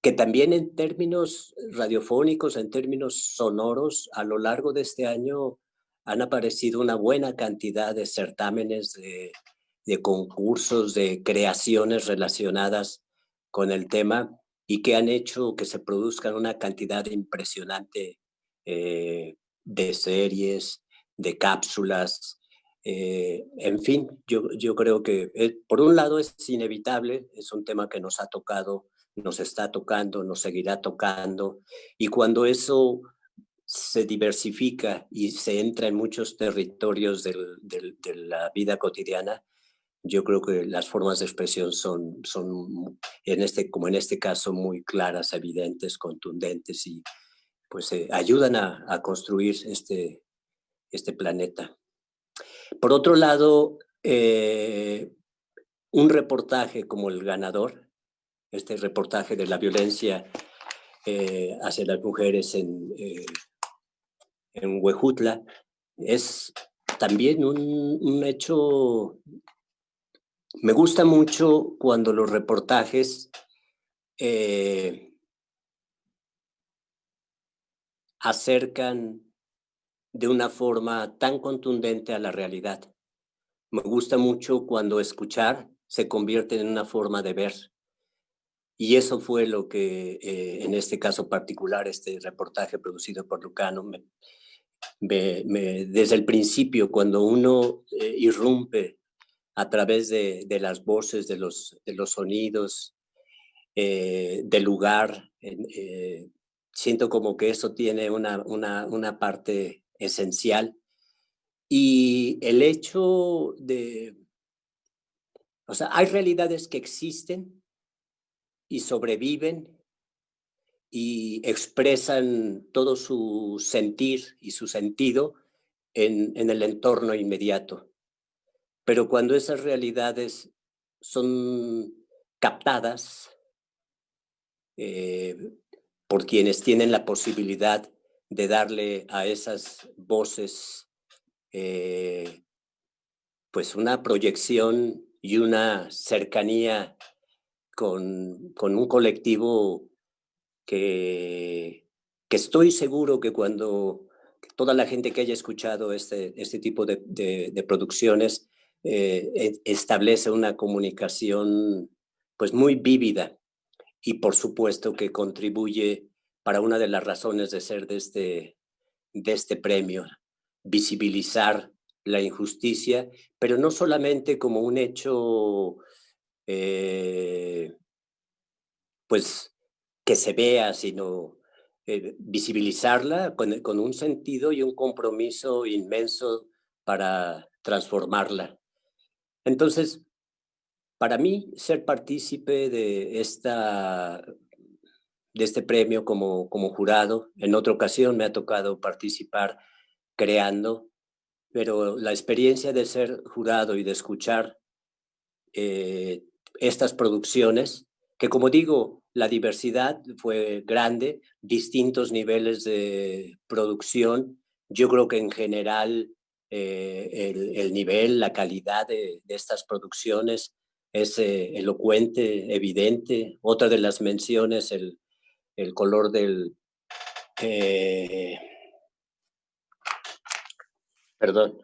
que también en términos radiofónicos, en términos sonoros, a lo largo de este año han aparecido una buena cantidad de certámenes, de concursos, de creaciones relacionadas con el tema y que han hecho que se produzcan una cantidad impresionante de series, de cápsulas. En fin, yo creo que por un lado es inevitable, es un tema que nos ha tocado, nos está tocando, nos seguirá tocando, y cuando eso se diversifica y se entra en muchos territorios de la vida cotidiana, yo creo que las formas de expresión son como en este caso, muy claras, evidentes, contundentes y pues ayudan a construir este planeta. Por otro lado, un reportaje como el ganador, este reportaje de la violencia hacia las mujeres en Huejutla, es también un hecho. Me gusta mucho cuando los reportajes acercan de una forma tan contundente a la realidad. Me gusta mucho cuando escuchar se convierte en una forma de ver. Y eso fue lo que, en este caso particular, este reportaje producido por Lucano, desde el principio, cuando uno irrumpe a través de las voces, de los sonidos, del lugar, siento como que eso tiene una parte esencial. Y el hecho de, o sea, hay realidades que existen y sobreviven y expresan todo su sentir y su sentido en el entorno inmediato. Pero cuando esas realidades son captadas por quienes tienen la posibilidad de darle a esas voces pues una proyección y una cercanía con un colectivo que estoy seguro que cuando toda la gente que haya escuchado este tipo de producciones establece una comunicación pues muy vívida y por supuesto que contribuye para una de las razones de ser de este premio, visibilizar la injusticia, pero no solamente como un hecho pues que se vea, sino visibilizarla con un sentido y un compromiso inmenso para transformarla. Entonces, para mí, ser partícipe de este premio como jurado, en otra ocasión me ha tocado participar creando, pero la experiencia de ser jurado y de escuchar estas producciones, que como digo, la diversidad fue grande, distintos niveles de producción. Yo creo que en general el nivel, la calidad de estas producciones es elocuente, evidente. Otra de las menciones, el color del... perdón.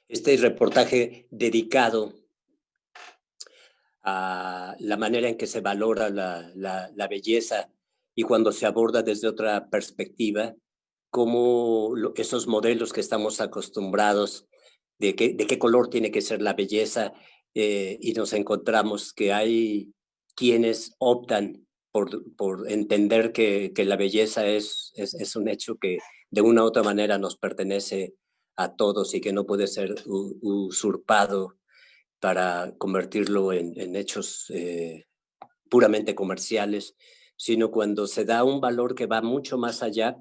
Este reportaje dedicado a la manera en que se valora la belleza y cuando se aborda desde otra perspectiva, cómo esos modelos que estamos acostumbrados de qué color tiene que ser la belleza y nos encontramos que hay quienes optan por entender que la belleza es un hecho que de una u otra manera nos pertenece a todos y que no puede ser usurpado para convertirlo en hechos puramente comerciales, sino cuando se da un valor que va mucho más allá,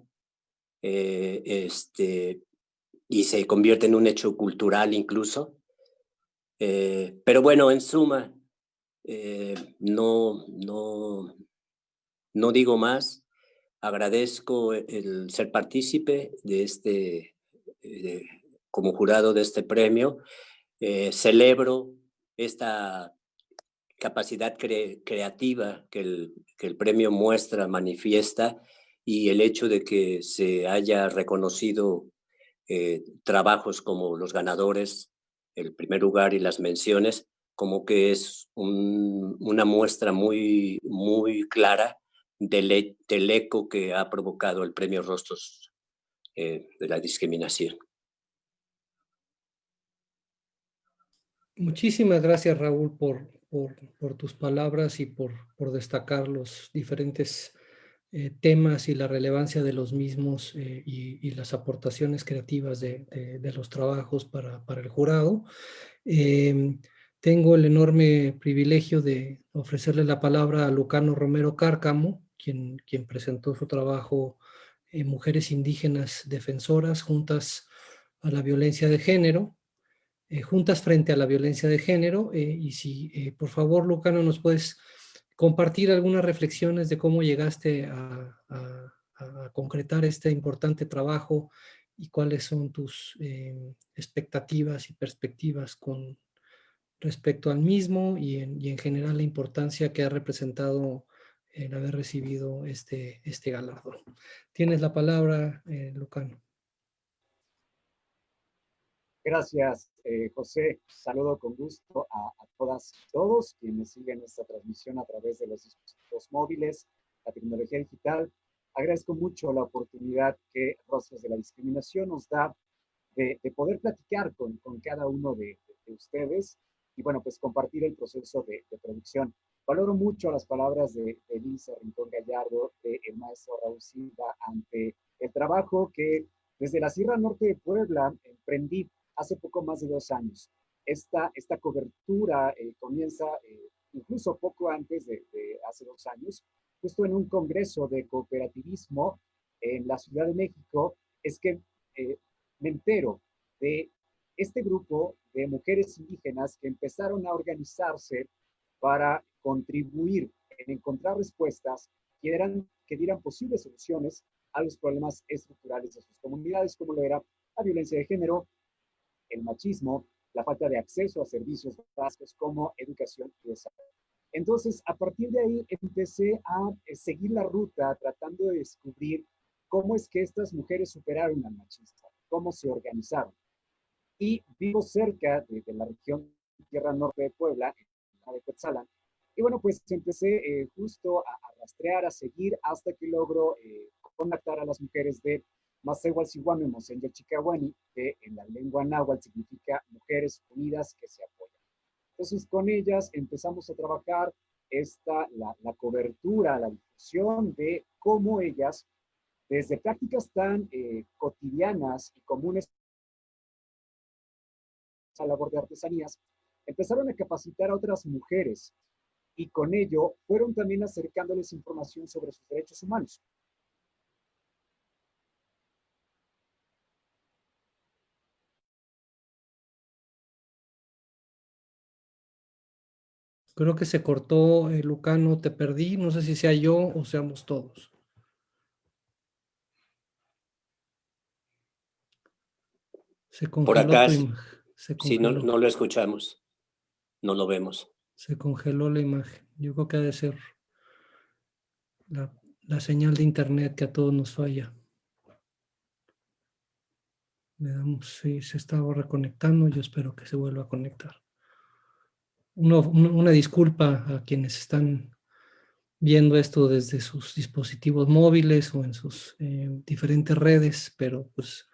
y se convierte en un hecho cultural incluso. Pero bueno, en suma, no digo más. Agradezco el ser partícipe de como jurado de este premio. Celebro esta capacidad creativa que el premio muestra, manifiesta, y el hecho de que se haya reconocido trabajos como los ganadores, el primer lugar y las menciones, como que es una muestra muy, muy clara del eco que ha provocado el premio Rostros de la discriminación. Muchísimas gracias, Raúl, por tus palabras y por destacar los diferentes temas y la relevancia de los mismos y las aportaciones creativas de los trabajos para el jurado. Tengo el enorme privilegio de ofrecerle la palabra a Lucano Romero Cárcamo, quien presentó su trabajo Mujeres Indígenas Defensoras Juntas a la Violencia de Género, Juntas frente a la Violencia de Género. Y si, por favor, Lucano, nos puedes compartir algunas reflexiones de cómo llegaste a concretar este importante trabajo y cuáles son tus expectativas y perspectivas con respecto al mismo y en general la importancia que ha representado el haber recibido este galardón. Tienes la palabra, Lucano. Gracias, José. Saludo con gusto a todas y todos quienes siguen esta transmisión a través de los dispositivos móviles, la tecnología digital. Agradezco mucho la oportunidad que Rostros de la Discriminación nos da de poder platicar con cada uno de ustedes y, bueno, pues compartir el proceso de producción. Valoro mucho las palabras de Elisa Rincón Gallardo, del maestro Raúl Silva, ante el trabajo que desde la Sierra Norte de Puebla emprendí hace poco más de 2 años. Esta cobertura comienza incluso poco antes de hace 2 años, justo en un congreso de cooperativismo en la Ciudad de México. Es que me entero de este grupo de mujeres indígenas que empezaron a organizarse para contribuir en encontrar respuestas que dieran posibles soluciones a los problemas estructurales de sus comunidades, como lo era la violencia de género, el machismo, la falta de acceso a servicios básicos como educación y desarrollo. Entonces, a partir de ahí empecé a seguir la ruta tratando de descubrir cómo es que estas mujeres superaron al machismo, cómo se organizaron. Y vivo cerca de la región Tierra Norte de Puebla, en la de Cuetzalan, y bueno, pues empecé justo a rastrear, a seguir, hasta que logro contactar a las mujeres de Masehualcihuamemos en Yochicahuani, que en la lengua náhuatl significa Mujeres Unidas que se apoyan. Entonces, con ellas empezamos a trabajar la cobertura, la difusión de cómo ellas, desde prácticas tan cotidianas y comunes a la labor de artesanías, empezaron a capacitar a otras mujeres y con ello fueron también acercándoles información sobre sus derechos humanos. Creo que se cortó, Lucano, te perdí. No sé si sea yo o seamos todos. Se Por congeló acá, tu imagen. Se sí, congeló. no lo escuchamos, no lo vemos. Se congeló la imagen. Yo creo que ha de ser la señal de internet que a todos nos falla. Veamos si se estaba reconectando. Yo espero que se vuelva a conectar. Una disculpa a quienes están viendo esto desde sus dispositivos móviles o en sus diferentes redes, pero pues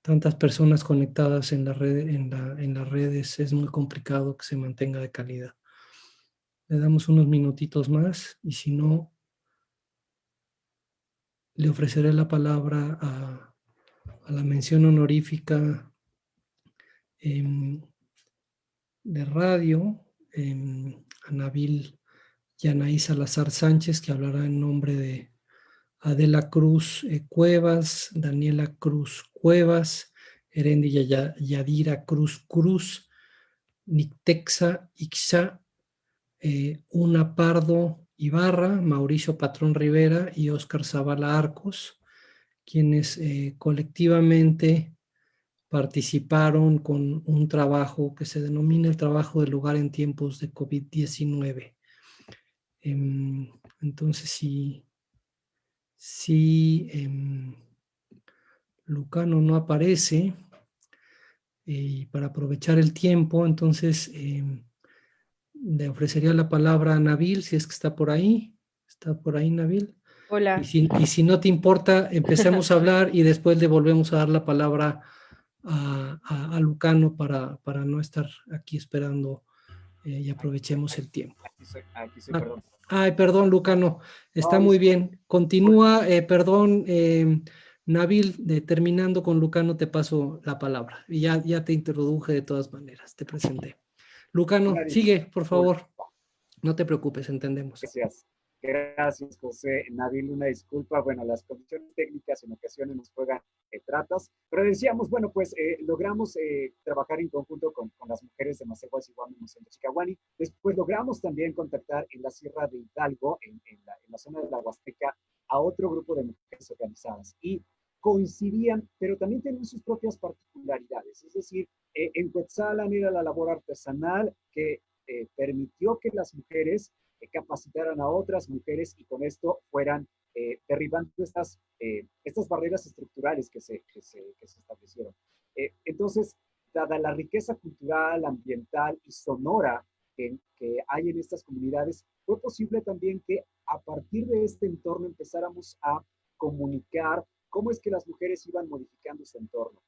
tantas personas conectadas en las redes es muy complicado que se mantenga de calidad. Le damos unos minutitos más y si no, le ofreceré la palabra a la mención honorífica de radio, a Nabil Yanaí Salazar Sánchez, que hablará en nombre de Adela Cruz Cuevas, Daniela Cruz Cuevas, Erendi Yadira Cruz Cruz, Nictexa Ixa, Una Pardo Ibarra, Mauricio Patrón Rivera y Óscar Zavala Arcos, quienes colectivamente participaron con un trabajo que se denomina el trabajo del lugar en tiempos de COVID-19. Entonces, si Lucano no aparece, y para aprovechar el tiempo, entonces le ofrecería la palabra a Nabil, si es que está por ahí. ¿Está por ahí, Nabil? Hola. Y si no te importa, empecemos a hablar y después le volvemos a dar la palabra a Lucano para no estar aquí esperando y aprovechemos el tiempo. Aquí soy, perdón. Ay, perdón, Lucano. Está No, muy bien. Continúa, perdón, Nabil, terminando con Lucano, te paso la palabra. Y ya te introduje de todas maneras, te presenté. Lucano, sigue, por favor. No te preocupes, entendemos. Gracias. Gracias, José. Nabil, una disculpa. Bueno, las condiciones técnicas en ocasiones nos juegan tratas, pero decíamos, bueno, pues logramos trabajar en conjunto con las mujeres de Macehuas, Iguami, Mosén de Chicahuani. Después logramos también contactar en la Sierra de Hidalgo, en la zona de la Huasteca, a otro grupo de mujeres organizadas. Y coincidían, pero también tenían sus propias particularidades. Es decir, en Cuetzalan era la labor artesanal que permitió que las mujeres capacitaran a otras mujeres y con esto fueran derribando estas barreras estructurales que se establecieron. Entonces, dada la riqueza cultural, ambiental y sonora que hay en estas comunidades, fue posible también que a partir de este entorno empezáramos a comunicar cómo es que las mujeres iban modificando su entorno.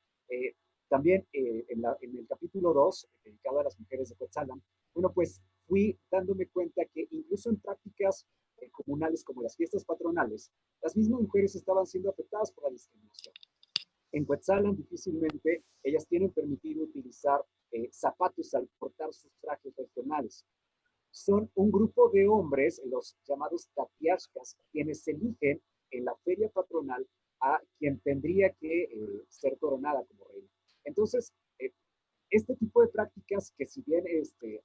También en el capítulo 2, dedicado a las mujeres de Cuetzalan, bueno, pues fui dándome cuenta que incluso en prácticas comunales como las fiestas patronales, las mismas mujeres estaban siendo afectadas por la discriminación. En Cuetzalan difícilmente ellas tienen permitido utilizar zapatos al portar sus trajes regionales. Son un grupo de hombres, los llamados tatiashkas, quienes eligen en la feria patronal a quien tendría que ser coronada como reina. Entonces, este tipo de prácticas que si bien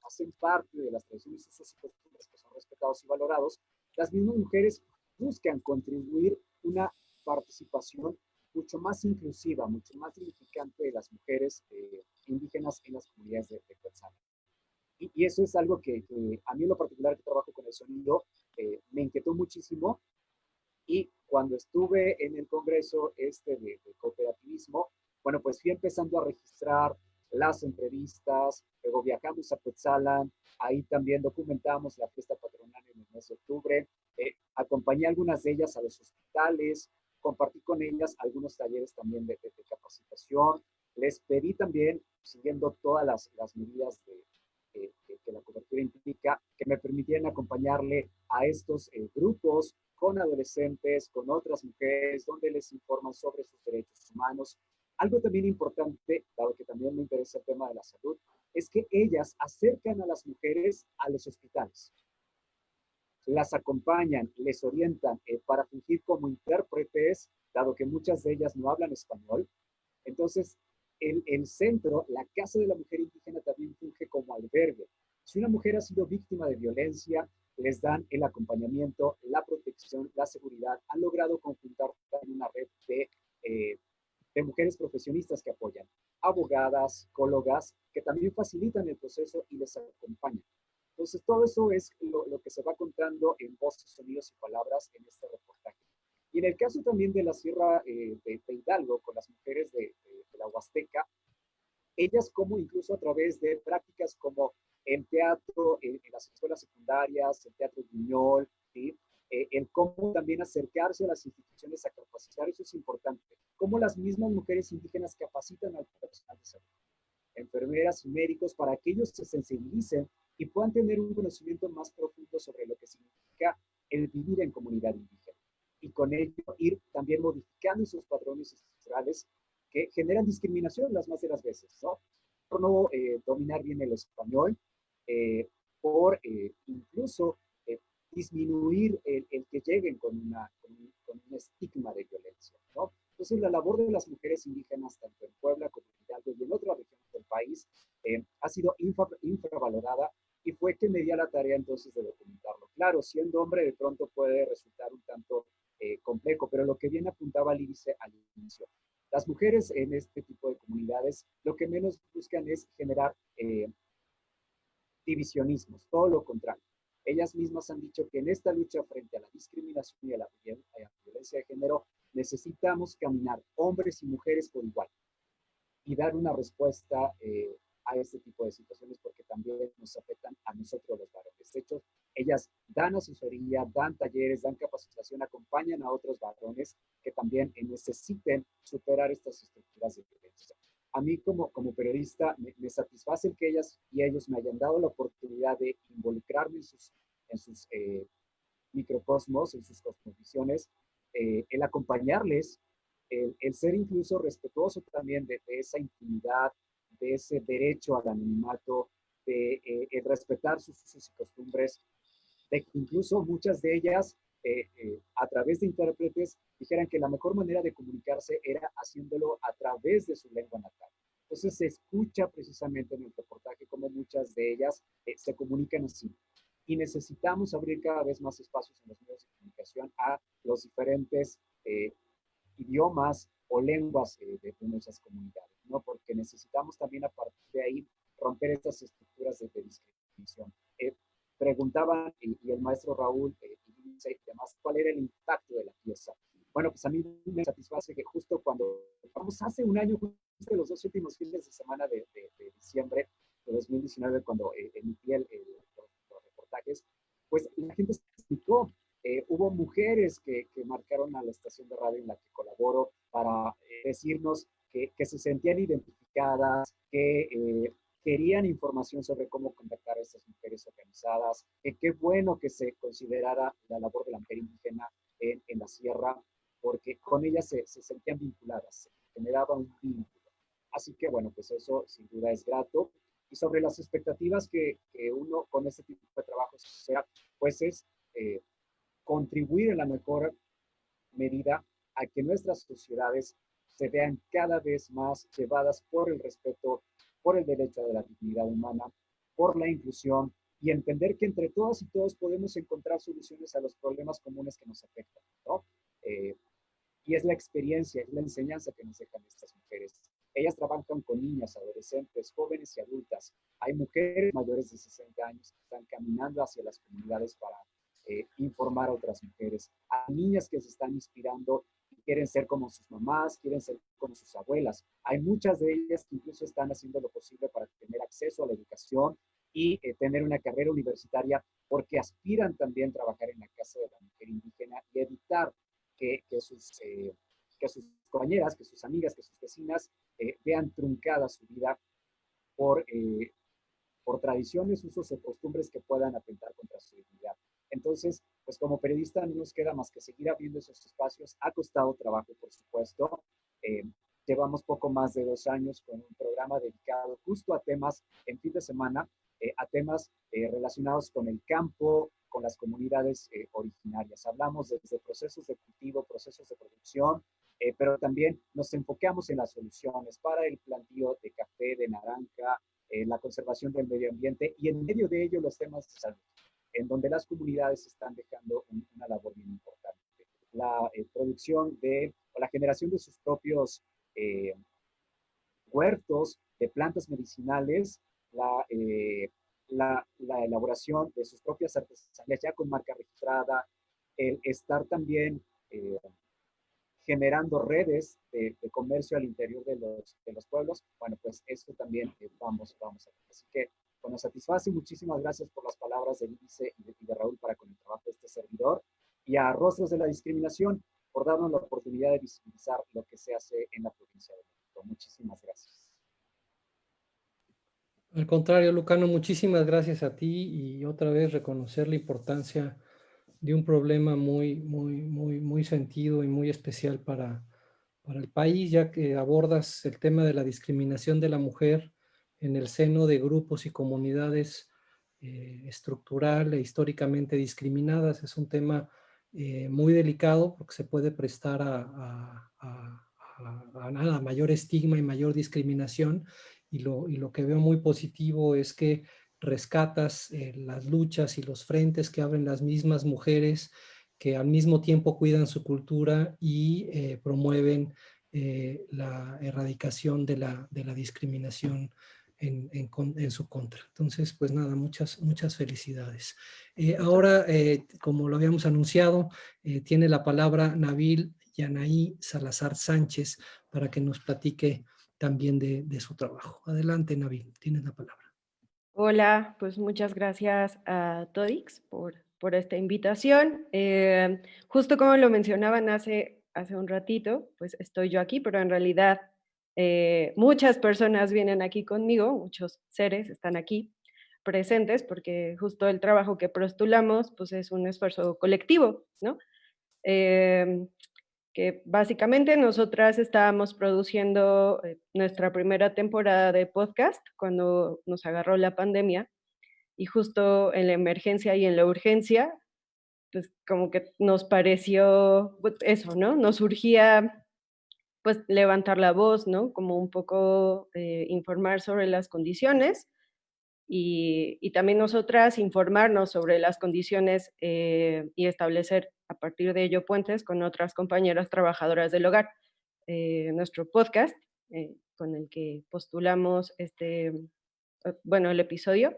hacen parte de las tradiciones y usos y costumbres que son respetados y valorados, las mismas mujeres buscan contribuir una participación mucho más inclusiva, mucho más significante de las mujeres indígenas en las comunidades de Cuetzalan. Y eso es algo que a mí en lo particular que trabajo con el sonido me inquietó muchísimo. Y cuando estuve en el congreso de cooperativismo, bueno, pues fui empezando a registrar las entrevistas, luego viajamos a Cuetzalan, ahí también documentamos la fiesta patronal en el mes de octubre, acompañé a algunas de ellas a los hospitales, compartí con ellas algunos talleres también de capacitación, les pedí también, siguiendo todas las medidas que la cobertura implica, que me permitieran acompañarle a estos grupos con adolescentes, con otras mujeres, donde les informan sobre sus derechos humanos. Algo también importante, dado que también me interesa el tema de la salud, es que ellas acercan a las mujeres a los hospitales. Las acompañan, les orientan para fungir como intérpretes, dado que muchas de ellas no hablan español. Entonces, el centro, la Casa de la Mujer Indígena, también funge como albergue. Si una mujer ha sido víctima de violencia, les dan el acompañamiento, la protección, la seguridad. Han logrado conjuntar una red de mujeres profesionistas que apoyan, abogadas, psicólogas, que también facilitan el proceso y les acompañan. Entonces, todo eso es lo que se va contando en voces, sonidos y palabras en este reportaje. Y en el caso también de la Sierra de Hidalgo, con las mujeres de la Huasteca, ellas como incluso a través de prácticas como el teatro, en las escuelas secundarias, el teatro guiñol, ¿sí? El cómo también acercarse a las instituciones a capacitar, eso es importante. Cómo las mismas mujeres indígenas capacitan al personal de salud, enfermeras y médicos, para que ellos se sensibilicen y puedan tener un conocimiento más profundo sobre lo que significa el vivir en comunidad indígena. Y con ello ir también modificando esos patrones estructurales que generan discriminación las más de las veces, ¿no? Por no dominar bien el español, por incluso disminuir el que lleguen con un estigma de violencia, ¿no? Entonces, la labor de las mujeres indígenas, tanto en Puebla como en Hidalgo y en otras regiones del país, ha sido infravalorada y fue que me di a la tarea entonces de documentarlo. Claro, siendo hombre de pronto puede resultar un tanto complejo, pero lo que bien apuntaba Lídice al inicio, las mujeres en este tipo de comunidades lo que menos buscan es generar divisionismos, todo lo contrario. Ellas mismas han dicho que en esta lucha frente a la discriminación y a la violencia de género necesitamos caminar hombres y mujeres por igual y dar una respuesta a este tipo de situaciones porque también nos afectan a nosotros los varones. De hecho, ellas dan asesoría, dan talleres, dan capacitación, acompañan a otros varones que también necesiten superar estas estructuras de violencia. A mí como periodista me satisface el que ellas y ellos me hayan dado la oportunidad de involucrarme en sus microcosmos, en sus cosmovisiones, el acompañarles, el ser incluso respetuoso también de esa intimidad, de ese derecho al anonimato, de el respetar sus usos y costumbres, de que incluso muchas de ellas a través de intérpretes dijeran que la mejor manera de comunicarse era haciéndolo a través de su lengua natal. Entonces se escucha precisamente en el reportaje cómo muchas de ellas se comunican así. Y necesitamos abrir cada vez más espacios en los medios de comunicación a los diferentes idiomas o lenguas de nuestras comunidades, ¿no? Porque necesitamos también a partir de ahí romper estas estructuras de discriminación. Preguntaban, y el maestro Raúl y demás, ¿cuál era el impacto de la pieza? Bueno, pues a mí me satisface que justo cuando, vamos, hace un año, justo los 2 últimos fines de semana de diciembre de 2019, cuando emití los reportajes, pues la gente se explicó. Hubo mujeres que marcaron a la estación de radio en la que colaboro para decirnos que se sentían identificadas, que querían información sobre cómo contactar a estas mujeres organizadas, qué bueno que se considerara la labor de la mujer indígena en la sierra, porque con ellas se sentían vinculadas, se generaba un vínculo. Así que bueno, pues eso sin duda es grato. Y sobre las expectativas que uno con este tipo de trabajos sea, pues es contribuir en la mejor medida a que nuestras sociedades se vean cada vez más llevadas por el respeto, por el derecho a la dignidad humana, por la inclusión y entender que entre todas y todos podemos encontrar soluciones a los problemas comunes que nos afectan, ¿no? Y es la experiencia, es la enseñanza que nos dejan estas mujeres. Ellas trabajan con niñas, adolescentes, jóvenes y adultas. Hay mujeres mayores de 60 años que están caminando hacia las comunidades para informar a otras mujeres. Hay niñas que se están inspirando y quieren ser como sus mamás, quieren ser como sus abuelas. Hay muchas de ellas que incluso están haciendo lo posible para tener acceso a la educación y tener una carrera universitaria porque aspiran también a trabajar en la Casa de la Mujer Indígena y evitar que sus compañeras, que sus amigas, que sus vecinas vean truncada su vida por tradiciones, usos o costumbres que puedan atentar contra su dignidad. Entonces, pues como periodista no nos queda más que seguir abriendo esos espacios. Ha costado trabajo, por supuesto. Llevamos poco más de 2 años con un programa dedicado justo a temas en fin de semana, a temas relacionados con el campo, con las comunidades originarias. Hablamos desde procesos de cultivo, procesos de producción, pero también nos enfocamos en las soluciones para el plantío de café, de naranja, la conservación del medio ambiente y en medio de ello los temas de salud, en donde las comunidades están dejando una labor bien importante. La producción o la generación de sus propios huertos de plantas medicinales, la elaboración de sus propias artesanías ya con marca registrada, el estar también generando redes de comercio al interior de los pueblos, bueno, pues esto también vamos a ver. Así que, bueno, satisface. Muchísimas gracias por las palabras de Lídice y de Raúl para con el trabajo de este servidor, y a Rostros de la Discriminación por darnos la oportunidad de visibilizar lo que se hace en la provincia de México. Muchísimas gracias. Al contrario, Lucano, muchísimas gracias a ti y otra vez reconocer la importancia de un problema muy sentido y muy especial para el país, ya que abordas el tema de la discriminación de la mujer en el seno de grupos y comunidades estructural e históricamente discriminadas. Es un tema muy delicado porque se puede prestar a a nada, mayor estigma y mayor discriminación. Y lo que veo muy positivo es que rescatas las luchas y los frentes que abren las mismas mujeres que al mismo tiempo cuidan su cultura y promueven la erradicación de la discriminación en su contra. Entonces, pues nada, muchas felicidades. Ahora, como lo habíamos anunciado, tiene la palabra Nabil Yanaí Salazar Sánchez para que nos platique también de su trabajo. Adelante, Nabil, tienes la palabra. Hola, pues muchas gracias a Todix por esta invitación. Justo como lo mencionaban hace un ratito, pues estoy yo aquí, pero en realidad muchas personas vienen aquí conmigo, muchos seres están aquí presentes, porque justo el trabajo que postulamos pues es un esfuerzo colectivo, ¿no? Que básicamente nosotras estábamos produciendo nuestra primera temporada de podcast cuando nos agarró la pandemia, y justo en la emergencia y en la urgencia, pues como que nos pareció pues, eso, ¿no? Nos surgía pues levantar la voz, ¿no? Como un poco informar sobre las condiciones y también nosotras informarnos sobre las condiciones y establecer a partir de ello puentes con otras compañeras trabajadoras del hogar. Nuestro podcast, con el que postulamos el episodio,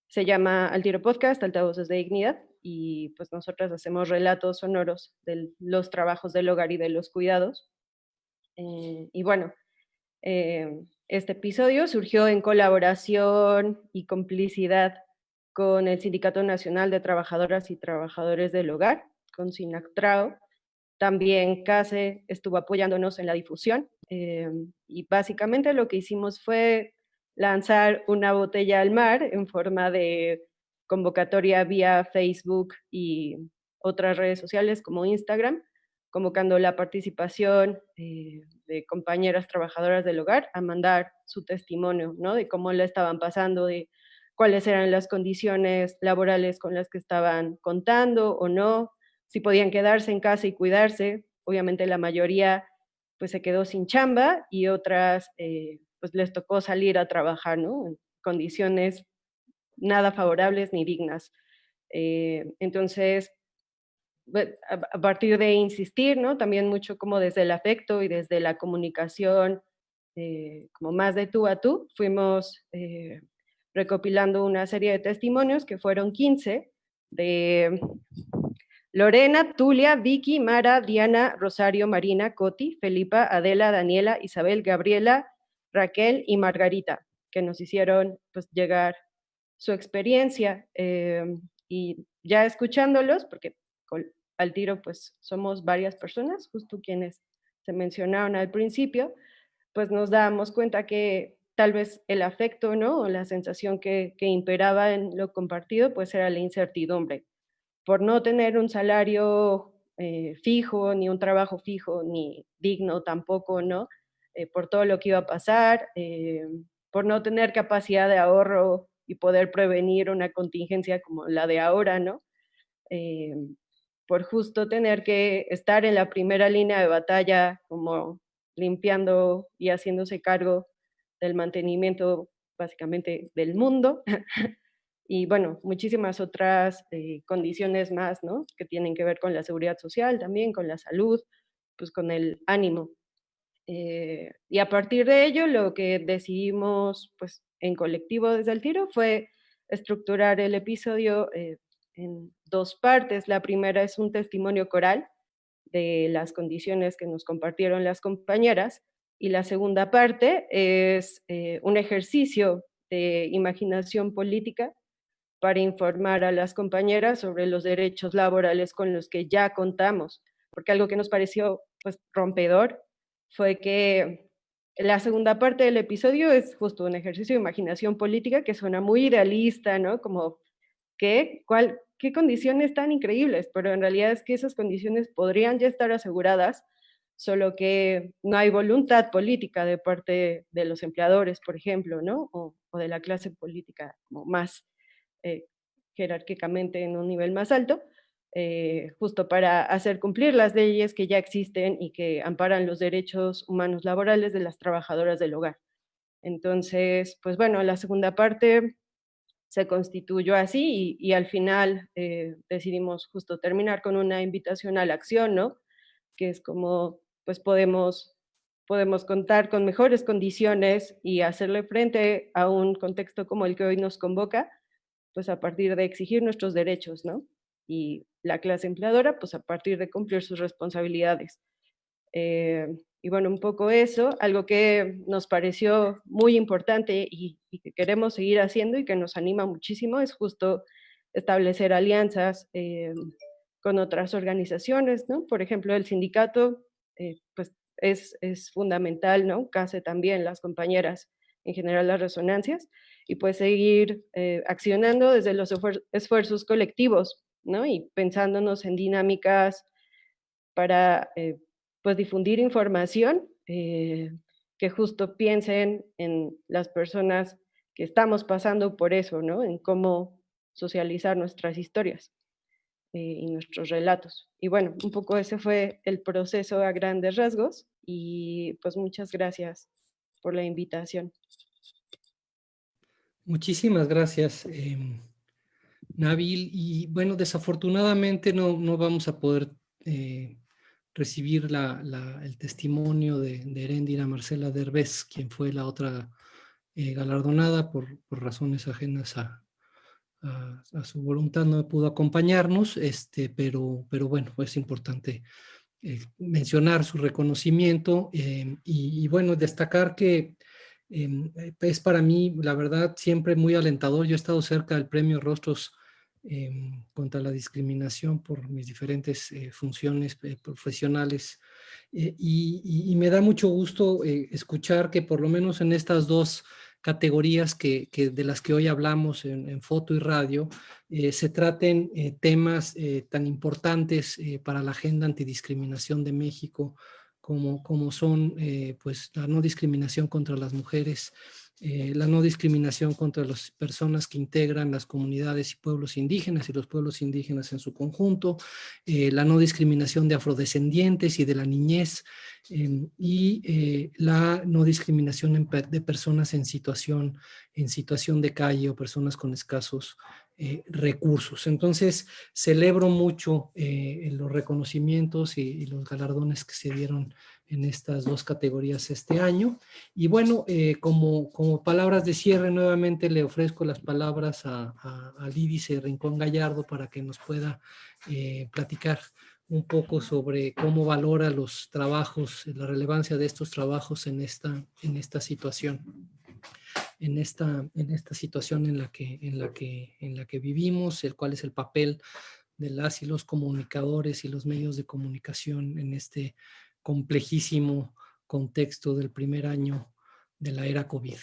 se llama Al Tiro Podcast, Altavoces de Dignidad, y pues nosotras hacemos relatos sonoros de los trabajos del hogar y de los cuidados. Y bueno, este episodio surgió en colaboración y complicidad con el Sindicato Nacional de Trabajadoras y Trabajadores del Hogar, con SINACTRAO. También CASE estuvo apoyándonos en la difusión y básicamente lo que hicimos fue lanzar una botella al mar en forma de convocatoria vía Facebook y otras redes sociales como Instagram, convocando la participación de compañeras trabajadoras del hogar a mandar su testimonio, ¿no? De cómo la estaban pasando, de cuáles eran las condiciones laborales con las que estaban contando o no, si podían quedarse en casa y cuidarse. Obviamente la mayoría pues se quedó sin chamba y otras pues les tocó salir a trabajar, ¿no? En condiciones nada favorables ni dignas. Entonces, a partir de insistir, ¿no? También mucho como desde el afecto y desde la comunicación, como más de tú a tú, fuimos recopilando una serie de testimonios que fueron 15 de Lorena, Tulia, Vicky, Mara, Diana, Rosario, Marina, Coti, Felipa, Adela, Daniela, Isabel, Gabriela, Raquel y Margarita, que nos hicieron pues llegar su experiencia y ya escuchándolos, porque al tiro pues somos varias personas, justo quienes se mencionaron al principio, pues nos dábamos cuenta que tal vez el afecto, ¿no? O la sensación que imperaba en lo compartido, pues era la incertidumbre. Por no tener un salario fijo, ni un trabajo fijo, ni digno tampoco, ¿no? Por todo lo que iba a pasar, por no tener capacidad de ahorro y poder prevenir una contingencia como la de ahora, ¿no? Por justo tener que estar en la primera línea de batalla, como limpiando y haciéndose cargo del mantenimiento básicamente del mundo, y bueno, muchísimas otras condiciones más, ¿no? Que tienen que ver con la seguridad social también, con la salud, pues con el ánimo. Y a partir de ello, lo que decidimos, pues en colectivo desde el tiro, fue estructurar el episodio en dos partes. La primera es un testimonio coral de las condiciones que nos compartieron las compañeras, y la segunda parte es un ejercicio de imaginación política para informar a las compañeras sobre los derechos laborales con los que ya contamos, porque algo que nos pareció pues rompedor fue que la segunda parte del episodio es justo un ejercicio de imaginación política que suena muy idealista, ¿no? Como qué condiciones tan increíbles, pero en realidad es que esas condiciones podrían ya estar aseguradas, solo que no hay voluntad política de parte de los empleadores, por ejemplo, ¿no? O de la clase política como más jerárquicamente en un nivel más alto, justo para hacer cumplir las leyes que ya existen y que amparan los derechos humanos laborales de las trabajadoras del hogar. Entonces, pues bueno, la segunda parte se constituyó así y al final decidimos justo terminar con una invitación a la acción, ¿no? Que es como, pues podemos contar con mejores condiciones y hacerle frente a un contexto como el que hoy nos convoca, pues a partir de exigir nuestros derechos, ¿no? Y la clase empleadora, pues a partir de cumplir sus responsabilidades. Y bueno, un poco eso, algo que nos pareció muy importante y que queremos seguir haciendo y que nos anima muchísimo es justo establecer alianzas con otras organizaciones, ¿no? Por ejemplo, el sindicato, pues es fundamental, ¿no? CASE también, las compañeras, en general las resonancias, y pues seguir accionando desde los esfuerzos colectivos, ¿no? Y pensándonos en dinámicas para pues difundir información que justo piensen en las personas que estamos pasando por eso, ¿no? En cómo socializar nuestras historias y nuestros relatos. Y bueno, un poco ese fue el proceso a grandes rasgos y pues muchas gracias por la invitación. Muchísimas gracias, Nabil. Y bueno, desafortunadamente no vamos a poder recibir el testimonio de Eréndira Marcela Derbez, quien fue la otra galardonada por razones ajenas a su voluntad, no pudo acompañarnos, pero bueno, es importante mencionar su reconocimiento y bueno, destacar que es para mí, la verdad, siempre muy alentador. Yo he estado cerca del premio Rostros contra la discriminación por mis diferentes funciones profesionales y me da mucho gusto escuchar que por lo menos en estas dos categorías de las que hoy hablamos en foto y radio, se traten temas tan importantes para la agenda antidiscriminación de México, como son pues, la no discriminación contra las mujeres, la no discriminación contra las personas que integran las comunidades y pueblos indígenas y los pueblos indígenas en su conjunto, la no discriminación de afrodescendientes y de la niñez, y la no discriminación de personas en situación de calle o personas con escasos recursos. Entonces, celebro mucho los reconocimientos y los galardones que se dieron en estas dos categorías este año. Y bueno, como palabras de cierre, nuevamente le ofrezco las palabras a Lídice Rincón Gallardo para que nos pueda platicar un poco sobre cómo valora los trabajos, la relevancia de estos trabajos en esta situación. En esta situación en la que vivimos, cuál es el papel de las y los comunicadores y los medios de comunicación en este complejísimo contexto del primer año de la era COVID.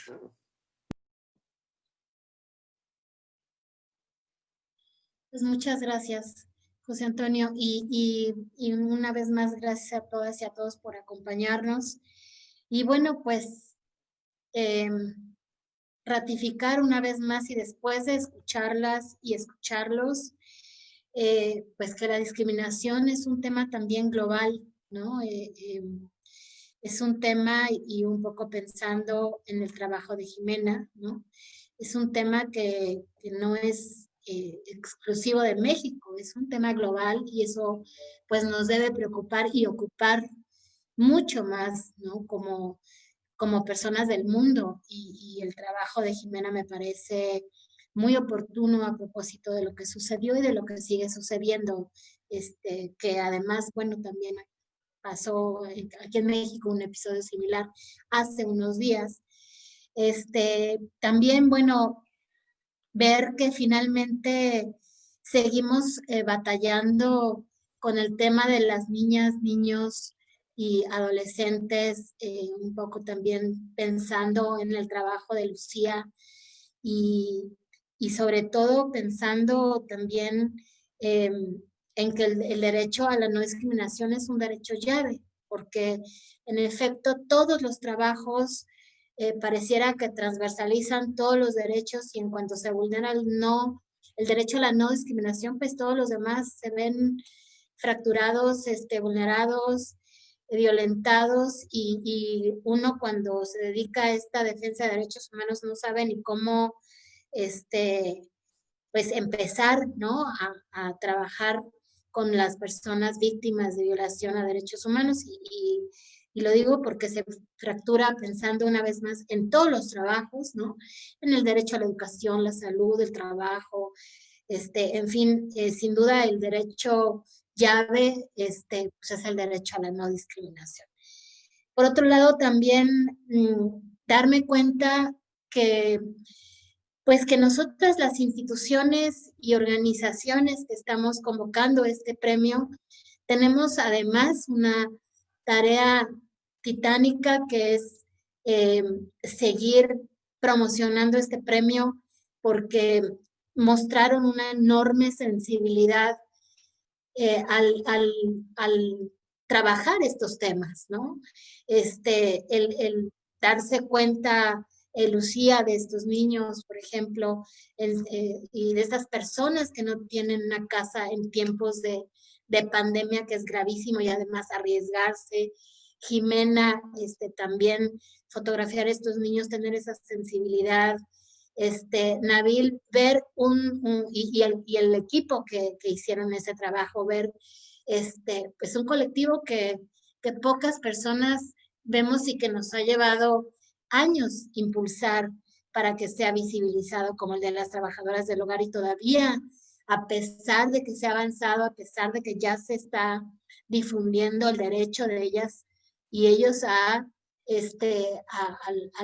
Pues muchas gracias, José Antonio, y una vez más gracias a todas y a todos por acompañarnos. Y bueno, pues ratificar una vez más y después de escucharlas y escucharlos, pues que la discriminación es un tema también global, ¿no? Es un tema y un poco pensando en el trabajo de Jimena, ¿no? Es un tema que no es exclusivo de México, es un tema global y eso pues nos debe preocupar y ocupar mucho más, ¿no? Como personas del mundo y el trabajo de Jimena me parece muy oportuno a propósito de lo que sucedió y de lo que sigue sucediendo, que además, bueno, también pasó aquí en México un episodio similar hace unos días. También, bueno, ver que finalmente seguimos batallando con el tema de las niñas, niños y adolescentes, un poco también pensando en el trabajo de Lucía y sobre todo pensando también en que el derecho a la no discriminación es un derecho llave, porque en efecto todos los trabajos pareciera que transversalizan todos los derechos y en cuanto se vulnera el no el derecho a la no discriminación, pues todos los demás se ven fracturados, vulnerados, violentados, y uno cuando se dedica a esta defensa de derechos humanos no sabe ni cómo pues empezar, ¿no? a trabajar con las personas víctimas de violación a derechos humanos, y lo digo porque se fractura pensando una vez más en todos los trabajos, ¿no? En el derecho a la educación, la salud, el trabajo, en fin, sin duda el derecho llave pues es el derecho a la no discriminación. Por otro lado, también darme cuenta que pues que nosotras, las instituciones y organizaciones que estamos convocando este premio, tenemos además una tarea titánica, que es seguir promocionando este premio, porque mostraron una enorme sensibilidad al trabajar estos temas, ¿no? El darse cuenta, Lucía, de estos niños, por ejemplo, y de estas personas que no tienen una casa en tiempos de pandemia, que es gravísimo, y además arriesgarse. Jimena, también fotografiar a estos niños, tener esa sensibilidad. Nabil, ver y el equipo que hicieron ese trabajo, ver pues un colectivo que pocas personas vemos y que nos ha llevado años impulsar para que sea visibilizado, como el de las trabajadoras del hogar, y todavía, a pesar de que se ha avanzado, a pesar de que ya se está difundiendo el derecho de ellas y ellos al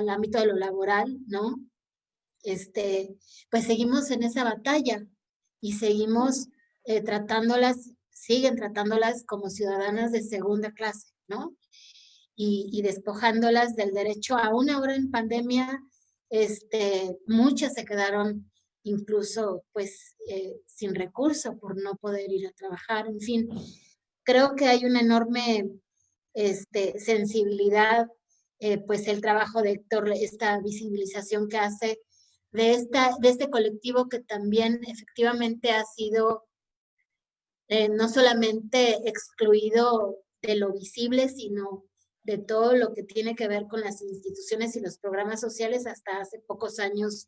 ámbito de lo laboral, ¿no? Pues seguimos en esa batalla y seguimos siguen tratándolas como ciudadanas de segunda clase, ¿no? Y despojándolas del derecho. Aún ahora en pandemia, muchas se quedaron incluso pues sin recurso por no poder ir a trabajar. En fin, creo que hay una enorme sensibilidad, pues el trabajo de Héctor, esta visibilización que hace de este colectivo, que también efectivamente ha sido no solamente excluido de lo visible, sino de todo lo que tiene que ver con las instituciones y los programas sociales. Hasta hace pocos años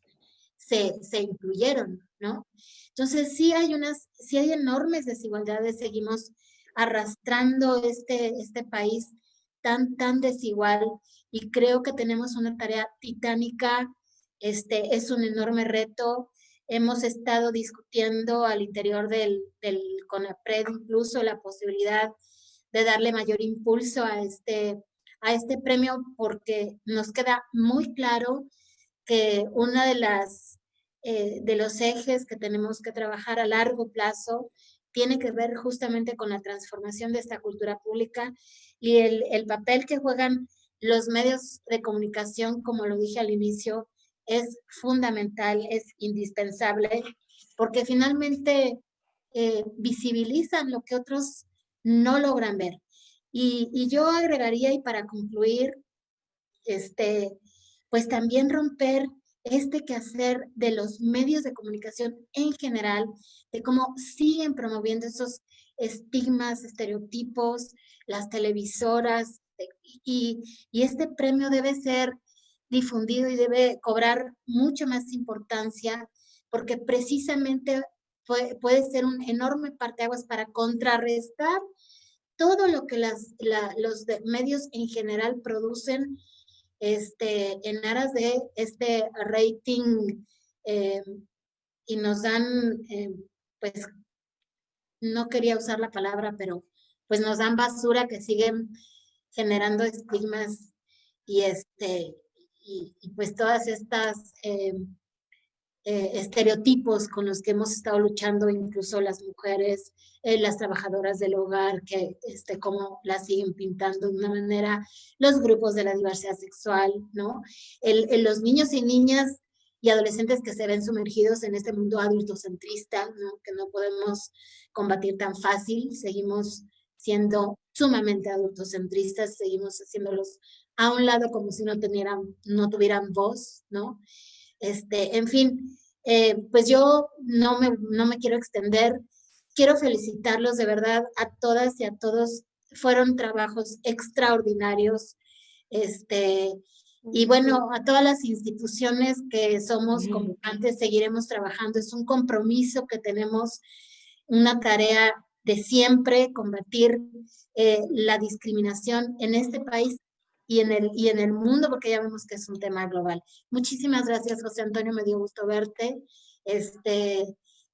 se incluyeron, ¿no? Entonces sí hay enormes desigualdades, seguimos arrastrando este país tan desigual, y creo que tenemos una tarea titánica. Es un enorme reto. Hemos estado discutiendo al interior del CONAPRED incluso la posibilidad de darle mayor impulso a este premio, porque nos queda muy claro que una de los ejes que tenemos que trabajar a largo plazo tiene que ver justamente con la transformación de esta cultura pública, y el papel que juegan los medios de comunicación, como lo dije al inicio, es fundamental, es indispensable, porque finalmente visibilizan lo que otros no logran ver. Y yo agregaría, y para concluir, pues también romper quehacer de los medios de comunicación en general, de cómo siguen promoviendo esos estigmas, estereotipos, las televisoras, y este premio debe ser difundido y debe cobrar mucho más importancia, porque precisamente puede ser un enorme parteaguas para contrarrestar todo lo que los medios en general producen en aras de este rating, y nos dan, pues, no quería usar la palabra, pero pues nos dan basura que siguen generando estigmas, y pues todas estas estereotipos con los que hemos estado luchando, incluso las mujeres, las trabajadoras del hogar, que como las siguen pintando de una manera, los grupos de la diversidad sexual, ¿no? Los niños y niñas y adolescentes que se ven sumergidos en este mundo adultocentrista, ¿no? Que no podemos combatir tan fácil. Seguimos siendo sumamente adultocentristas, seguimos haciéndolos a un lado como si no tuvieran voz, ¿no? En fin, Pues yo no me quiero extender. Quiero felicitarlos de verdad a todas y a todos. Fueron trabajos extraordinarios. Y bueno, a todas las instituciones que somos convocantes, seguiremos trabajando. Es un compromiso que tenemos, una tarea de siempre combatir la discriminación en este país y en el mundo, porque ya vemos que es un tema global. Muchísimas gracias, José Antonio, me dio gusto verte.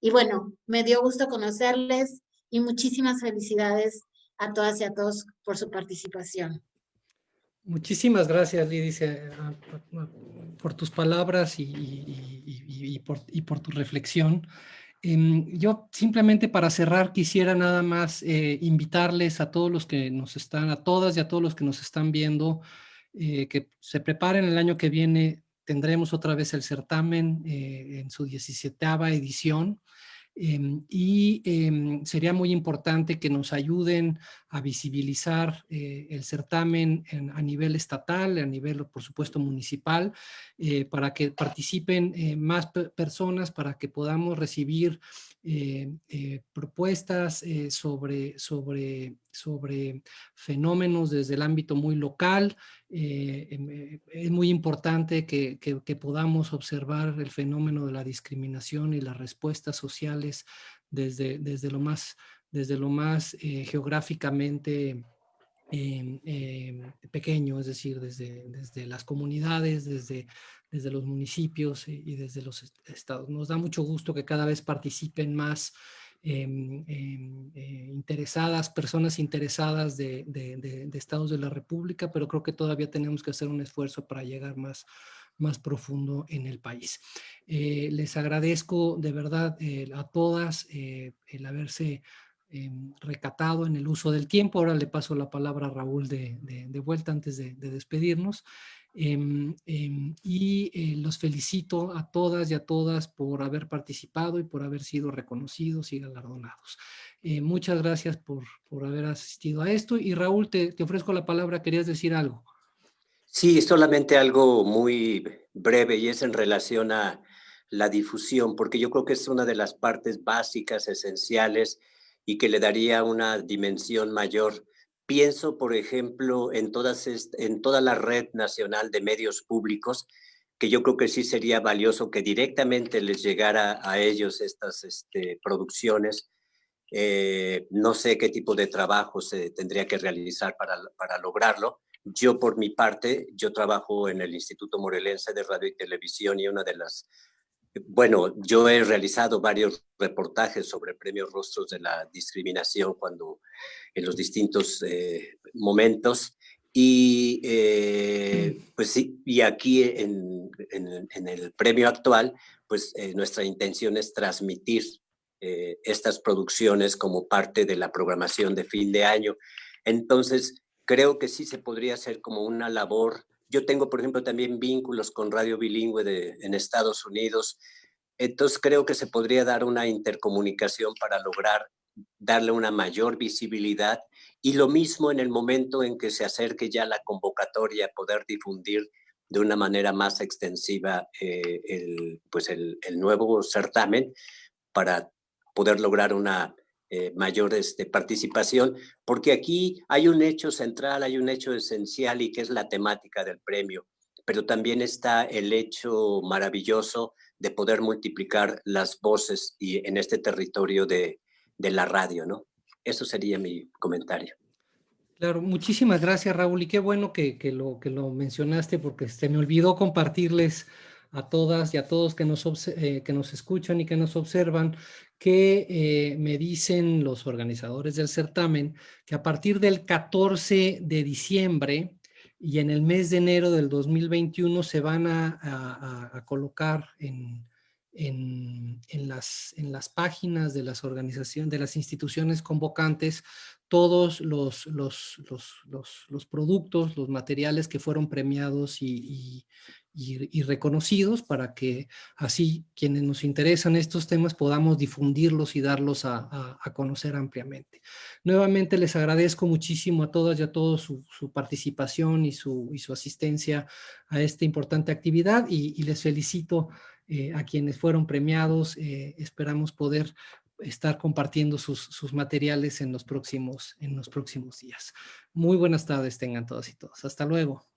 Y bueno, me dio gusto conocerles y muchísimas felicidades a todas y a todos por su participación. Muchísimas gracias, Lidice, por tus palabras y por tu reflexión. Yo simplemente para cerrar quisiera nada más invitarles a todos los que nos están, a todas y a todos los que nos están viendo, que se preparen. El año que viene tendremos otra vez el certamen en su 17ª edición. Sería muy importante que nos ayuden a visibilizar el certamen a nivel estatal, a nivel, por supuesto, municipal, para que participen más personas, para que podamos recibir propuestas sobre fenómenos desde el ámbito muy local. Es muy importante que podamos observar el fenómeno de la discriminación y las respuestas sociales desde lo más geográficamente pequeño, es decir, desde las comunidades, desde los municipios y desde los estados. Nos da mucho gusto que cada vez participen más personas interesadas de estados de la República, pero creo que todavía tenemos que hacer un esfuerzo para llegar más profundo en el país. Les agradezco de verdad a todas el haberse recatado en el uso del tiempo. Ahora le paso la palabra a Raúl de vuelta antes de despedirnos. Los felicito a todas y a todas por haber participado y por haber sido reconocidos y galardonados. Muchas gracias por haber asistido a esto. Y Raúl, te ofrezco la palabra. ¿Querías decir algo? Sí, solamente algo muy breve, y es en relación a la difusión, porque yo creo que es una de las partes básicas, esenciales, y que le daría una dimensión mayor. Pienso, por ejemplo, en toda la red nacional de medios públicos, que yo creo que sí sería valioso que directamente les llegara a ellos estas producciones. No sé qué tipo de trabajo se tendría que realizar para lograrlo. Yo, por mi parte, yo trabajo en el Instituto Morelense de Radio y Televisión, y yo he realizado varios reportajes sobre Premios Rostros de la Discriminación en los distintos momentos. Y pues sí, y aquí en el premio actual, pues nuestra intención es transmitir estas producciones como parte de la programación de fin de año. Entonces, creo que sí se podría hacer como una labor. Yo tengo, por ejemplo, también vínculos con Radio Bilingüe en Estados Unidos. Entonces, creo que se podría dar una intercomunicación para lograr darle una mayor visibilidad, y lo mismo en el momento en que se acerque ya la convocatoria, poder difundir de una manera más extensiva el nuevo certamen, para poder lograr una mayor participación, porque aquí hay un hecho central, hay un hecho esencial, y que es la temática del premio, pero también está el hecho maravilloso de poder multiplicar las voces y en este territorio de la radio, ¿no? Eso sería mi comentario. Claro, muchísimas gracias, Raúl, y qué bueno que lo mencionaste, porque se me olvidó compartirles a todas y a todos que nos escuchan y que nos observan, que me dicen los organizadores del certamen que a partir del 14 de diciembre y en el mes de enero del 2021 se van a colocar en las páginas de las organizaciones, de las instituciones convocantes, todos los productos, los materiales que fueron premiados y reconocidos, para que así quienes nos interesan estos temas podamos difundirlos y darlos a conocer ampliamente. Nuevamente les agradezco muchísimo a todas y a todos su participación y su asistencia a esta importante actividad, y les felicito a quienes fueron premiados. Esperamos poder estar compartiendo sus materiales en los próximos días. Muy buenas tardes tengan todas y todos. Hasta luego.